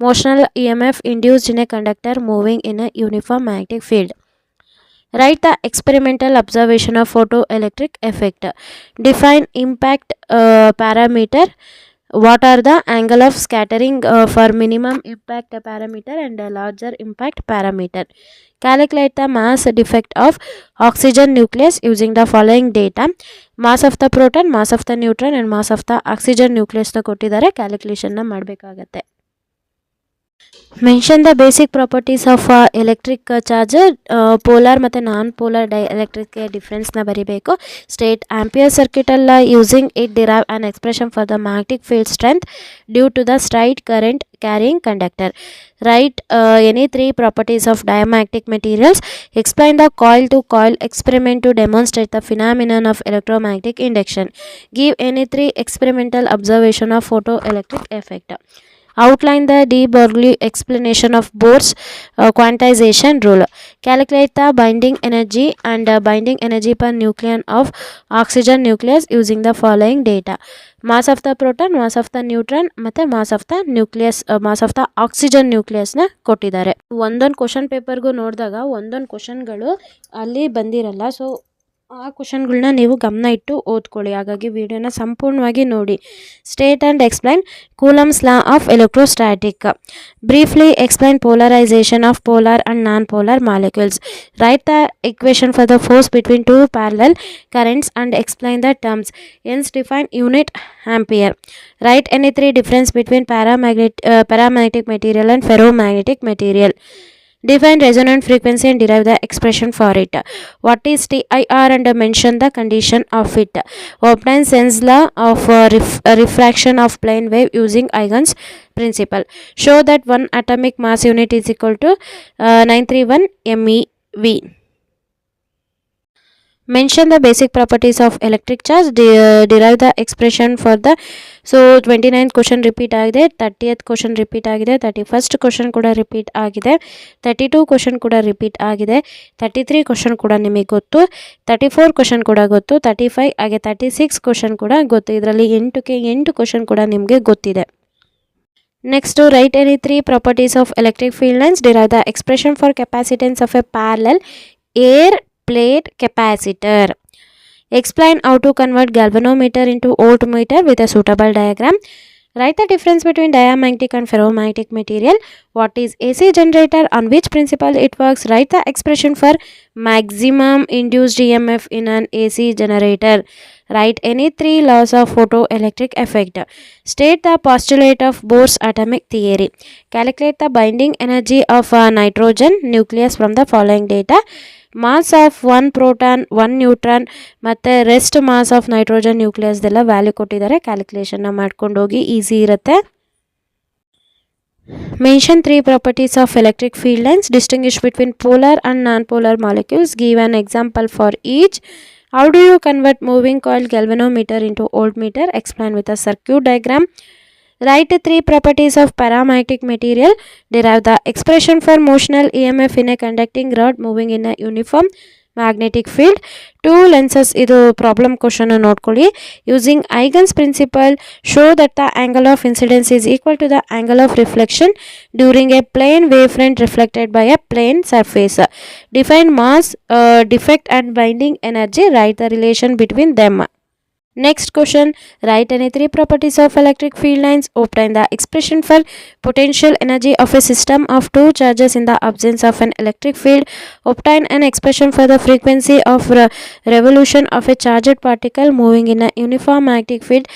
motional EMF induced in a conductor moving in a uniform magnetic field. Write the experimental observation of photoelectric effect. Define impact parameter. What are the angle of scattering for minimum impact parameter and a larger impact parameter? Calculate the mass defect of oxygen nucleus using the following data. Mass of the proton, mass of the neutron and mass of the oxygen nucleus ನ ಕೊಟ್ಟಿದ್ದಾರೆ. ಕ್ಯಾಲ್ಕುಲೇಷನ್ ನ ಮಾಡಬೇಕಾಗತ್ತೆ. Mention the basic properties of electric charger. Polar ಮತ್ತು ನಾನ್ ಪೋಲಾರ್ ಎಲೆಕ್ಟ್ರಿಕ್ಗೆ ಡಿಫ್ರೆನ್ಸ್ನ ಬರೀಬೇಕು. State Ampere circuital law using it derive an expression for the magnetic field strength due to the straight current carrying conductor. Write any three properties of diamagnetic materials. Explain the coil to coil experiment to demonstrate the phenomenon of electromagnetic induction. Give any three experimental observation of photoelectric effect. Outline the de Broglie explanation of Bohr's quantization rule. Calculate the binding energy and binding energy per nucleon of oxygen nucleus using the following data. Mass of the proton, mass of the neutron ಮತ್ತು mass of the nucleus, mass of the oxygen nucleus ನ ಕೊಟ್ಟಿದ್ದಾರೆ. ಒಂದೊಂದು ಕ್ವಶನ್ ಪೇಪರ್ಗೂ ನೋಡಿದಾಗ ಒಂದೊಂದು ಕ್ವಶನ್ಗಳು ಅಲ್ಲಿ ಬಂದಿರಲ್ಲ. ಸೊ ಆ ಕ್ವಶನ್ಗಳನ್ನ ನೀವು ಗಮನ ಇಟ್ಟು ಓದ್ಕೊಳ್ಳಿ. ಹಾಗಾಗಿ ವಿಡಿಯೋನ ಸಂಪೂರ್ಣವಾಗಿ ನೋಡಿ. State and explain coulombs law of electrostatic. Briefly explain polarisation of polar and non polar molecules. Right the equation for the force between two parallel currents and explain the terms. Hence define unit ampere. Write any three difference between paramagnetic material and ferromagnetic material. Define resonant frequency and derive the expression for it. What is TIR and mention the condition of it. Obtain Sen's law of refraction of plane wave using Huygens principle. Show that one atomic mass unit is equal to 931 MeV. Mention the basic properties of electric charge. Derive the expression for the. So 29th question repeat ಆಗಿದೆ, 30th ಕ್ವಶನ್ ರಿಪೀಟ್ ಆಗಿದೆ, 31st ಕ್ವಶನ್ ಕೂಡ ರಿಪೀಟ್ ಆಗಿದೆ, 32 ಕ್ವಶನ್ ಕೂಡ ರಿಪೀಟ್ ಆಗಿದೆ, 33 ಕ್ವಶನ್ ಕೂಡ ನಿಮಗೆ ಗೊತ್ತು, 34 ಕ್ವಶನ್ ಕೂಡ ಗೊತ್ತು, 35 ಹಾಗೆ 36 ಕ್ವಶನ್ ಕೂಡ ಗೊತ್ತು. ಇದರಲ್ಲಿ 8 ಕ್ವಶನ್ ಕೂಡ ನಿಮಗೆ ಗೊತ್ತಿದೆ. Next right any three properties of electric field lines. Derive the expression for capacitance of a parallel air plate capacitor. Explain how to convert galvanometer into voltmeter with a suitable diagram. Write the difference between diamagnetic and ferromagnetic material. What is AC generator? On which principle it works? Write the expression for maximum induced EMF in an AC generator. Write any three laws of photoelectric effect. State the postulate of Bohr's atomic theory. Calculate the binding energy of a nitrogen nucleus from the following data. Mass of 1 proton 1 neutron ಮತ್ತು ರೆಸ್ಟ್ ಮಾಸ್ ಆಫ್ ನೈಟ್ರೋಜನ್ ನ್ಯೂಕ್ಲಿಯಸ್ದೆಲ್ಲ ವ್ಯಾಲ್ಯೂ ಕೊಟ್ಟಿದ್ದಾರೆ. ಕ್ಯಾಲ್ಕುಲೇಷನ್ನ ಮಾಡ್ಕೊಂಡು ಹೋಗಿ, ಈಸಿ ಇರುತ್ತೆ. Mention three properties of electric field lines. Distinguish between polar and non polar molecules. Give an example for each. How do you convert moving coil galvanometer into voltmeter? Explain with a circuit diagram. Write three properties of paramagnetic material. Derive the expression for motional EMF in a conducting rod moving in a uniform magnetic field. Two lenses, idu problem question ನೋಡ್ಕೊಳ್ಳಿ. Using Huygens principle, show that the angle of incidence is equal to the angle of reflection during a plane wavefront reflected by a plane surface. Define mass, defect and binding energy. Write the relation between them. Next question, write any three properties of electric field lines. Obtain the expression for potential energy of a system of two charges in the absence of an electric field. Obtain an expression for the frequency of revolution of a charged particle moving in a uniform magnetic field.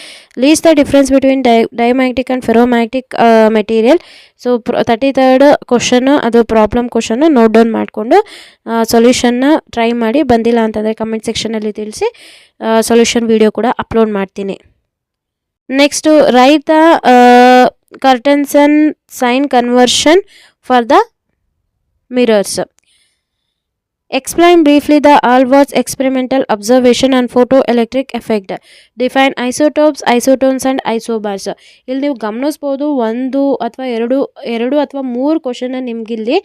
List the difference between diamagnetic and ferromagnetic material. So 33rd question ಅದು ಪ್ರಾಬ್ಲಮ್ ಕ್ವಶನ್ ನೋಟ್ ಡೌನ್ ಮಾಡಿಕೊಂಡು ಸೊಲ್ಯೂಷನ್ನ ಟ್ರೈ ಮಾಡಿ. ಬಂದಿಲ್ಲ ಅಂತಂದರೆ ಕಮೆಂಟ್ ಸೆಕ್ಷನಲ್ಲಿ ತಿಳಿಸಿ, ಸೊಲ್ಯೂಷನ್ ವಿಡಿಯೋ ಕೂಡ ಅಪ್ಲೋಡ್ ಮಾಡ್ತೀನಿ. Next, right the Cartesian sign convention for the mirrors. Explain briefly the Alvar's experimental observation on photoelectric effect. Define isotopes, isotones and isobars. ಇಲ್ಲಿ ನೀವು ಗಮನಿಸ್ಬೋದು, ಒಂದು ಅಥವಾ ಎರಡು ಅಥವಾ ಮೂರು ಕ್ವಶನ್ನ ನಿಮಗಿಲ್ಲಿ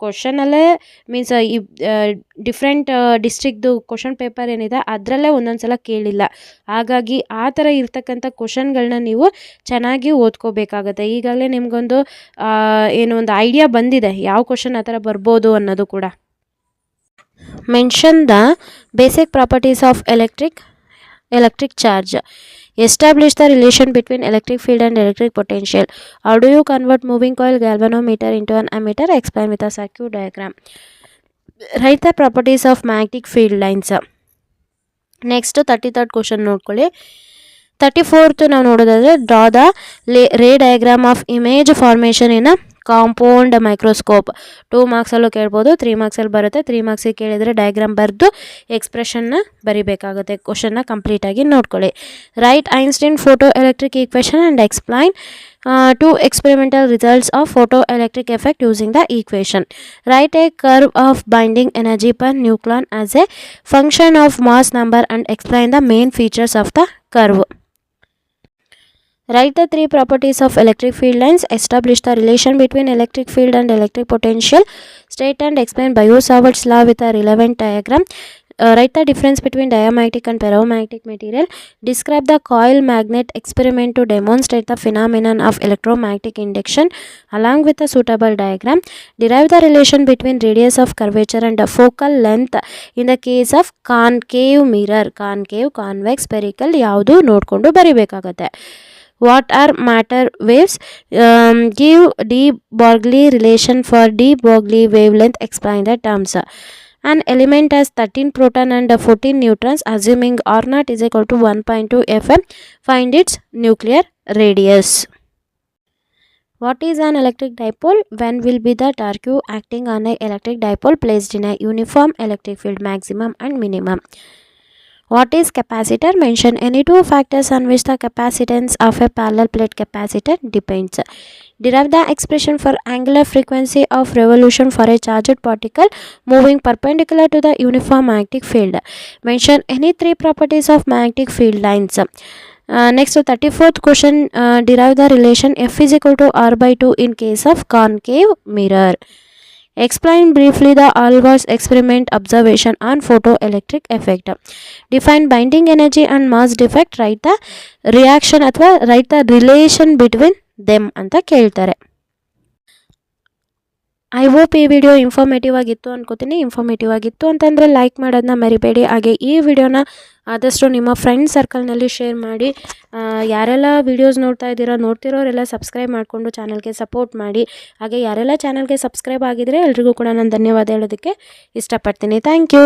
ಕ್ವಶನಲ್ಲೇ ಮೀನ್ಸ್ ಈ ಡಿಫ್ರೆಂಟ್ ಡಿಸ್ಟ್ರಿಕ್ದು ಕ್ವಶನ್ ಪೇಪರ್ ಏನಿದೆ ಅದರಲ್ಲೇ ಒಂದೊಂದು ಸಲ ಕೇಳಿಲ್ಲ. ಹಾಗಾಗಿ ಆ ಥರ ಇರ್ತಕ್ಕಂಥ ಕ್ವಶನ್ಗಳನ್ನ ನೀವು ಚೆನ್ನಾಗಿ ಓದ್ಕೋಬೇಕಾಗತ್ತೆ. ಈಗಾಗಲೇ ನಿಮಗೊಂದು ಒಂದು ಐಡಿಯಾ ಬಂದಿದೆ ಯಾವ ಕ್ವಶನ್ ಆ ಥರ ಬರ್ಬೋದು ಅನ್ನೋದು ಕೂಡ. Mention the basic properties of electric charge. Establish the relation between electric field and electric potential. How do you convert moving coil galvanometer into an ammeter? Explain with a circuit diagram. Write the properties of magnetic field lines. Next 33rd question ನೋಡ್ಕೊಳ್ಳಿ. 34th ನಾವು ನೋಡೋದಾದರೆ draw the ray diagram of image formation in compound microscope. 2 ಮಾರ್ಕ್ಸಲ್ಲೂ ಕೇಳ್ಬೋದು, 3 ಮಾರ್ಕ್ಸಲ್ಲಿ ಬರುತ್ತೆ. 3 ಮಾರ್ಕ್ಸಿಗೆ ಕೇಳಿದರೆ ಡಯಾಗ್ರಾಮ್ ಬರೆದು ಎಕ್ಸ್ಪ್ರೆಷನ್ನ ಬರಿಬೇಕಾಗುತ್ತೆ. ಕ್ವಶನ್ನ ಕಂಪ್ಲೀಟಾಗಿ ನೋಡ್ಕೊಳ್ಳಿ. Right Einstein photo electric equation and explain two experimental results of photoelectric effect using the equation. Write a curve of binding energy per nucleon as a function of mass number and explain the main features of the curve. Write the three properties of electric field lines. Establish the relation between electric field and electric potential. State and explain Biot-Savart's law with a relevant diagram. Write the difference between diamagnetic and ferromagnetic material. Describe the coil magnet experiment to demonstrate the phenomenon of electromagnetic induction along with a suitable diagram. Derive the relation between radius of curvature and focal length in the case of concave mirror. Concave, convex, spherical ಯಾವುದು ನೋಡಿಕೊಂಡು ಬರಿಬೇಕಾಗುತ್ತೆ. What are matter waves? Give de Broglie relation for de Broglie wavelength. Explain the terms. An element has 13 proton and 14 neutrons. Assuming R0 is equal to 1.2 FM, find its nuclear radius. What is an electric dipole? When will be the torque acting on an electric dipole placed in a uniform electric field, maximum and minimum? What is capacitor? Mention any two factors on which the capacitance of a parallel plate capacitor depends. Derive the expression for angular frequency of revolution for a charged particle moving perpendicular to the uniform magnetic field. Mention any three properties of magnetic field lines. Next 34th question, derive the relation F is equal to R by 2 in case of concave mirror. Explain briefly the Alvar's experiment observation on photoelectric effect. Define binding energy and mass defect. Write the reaction ಅಥವಾ write the relation between them ಅಂತ ಕೇಳ್ತಾರೆ. ಐ ಹೋಪ್ ಈ ವಿಡಿಯೋ ಇನ್ಫಾರ್ಮೇಟಿವ್ ಆಗಿತ್ತು ಅನ್ಕೋತೀನಿ. ಇನ್ಫಾರ್ಮೇಟಿವ್ ಆಗಿತ್ತು ಅಂತಂದರೆ ಲೈಕ್ ಮಾಡೋದನ್ನ ಮರಿಬೇಡಿ. ಹಾಗೆ ಈ ವಿಡಿಯೋನ ಆದಷ್ಟು ನಿಮ್ಮ ಫ್ರೆಂಡ್ ಸರ್ಕಲ್ನಲ್ಲಿ ಶೇರ್ ಮಾಡಿ. ಯಾರೆಲ್ಲ ವೀಡಿಯೋಸ್ ನೋಡ್ತಿರೋರೆಲ್ಲ ಸಬ್ಸ್ಕ್ರೈಬ್ ಮಾಡಿಕೊಂಡು ಚಾನಲ್ಗೆ ಸಪೋರ್ಟ್ ಮಾಡಿ. ಹಾಗೆ ಯಾರೆಲ್ಲ ಚಾನಲ್ಗೆ ಸಬ್ಸ್ಕ್ರೈಬ್ ಆಗಿದ್ರೆ ಎಲ್ರಿಗೂ ಕೂಡ ನಾನು ಧನ್ಯವಾದ ಹೇಳೋದಕ್ಕೆ ಇಷ್ಟಪಡ್ತೀನಿ. Thank you.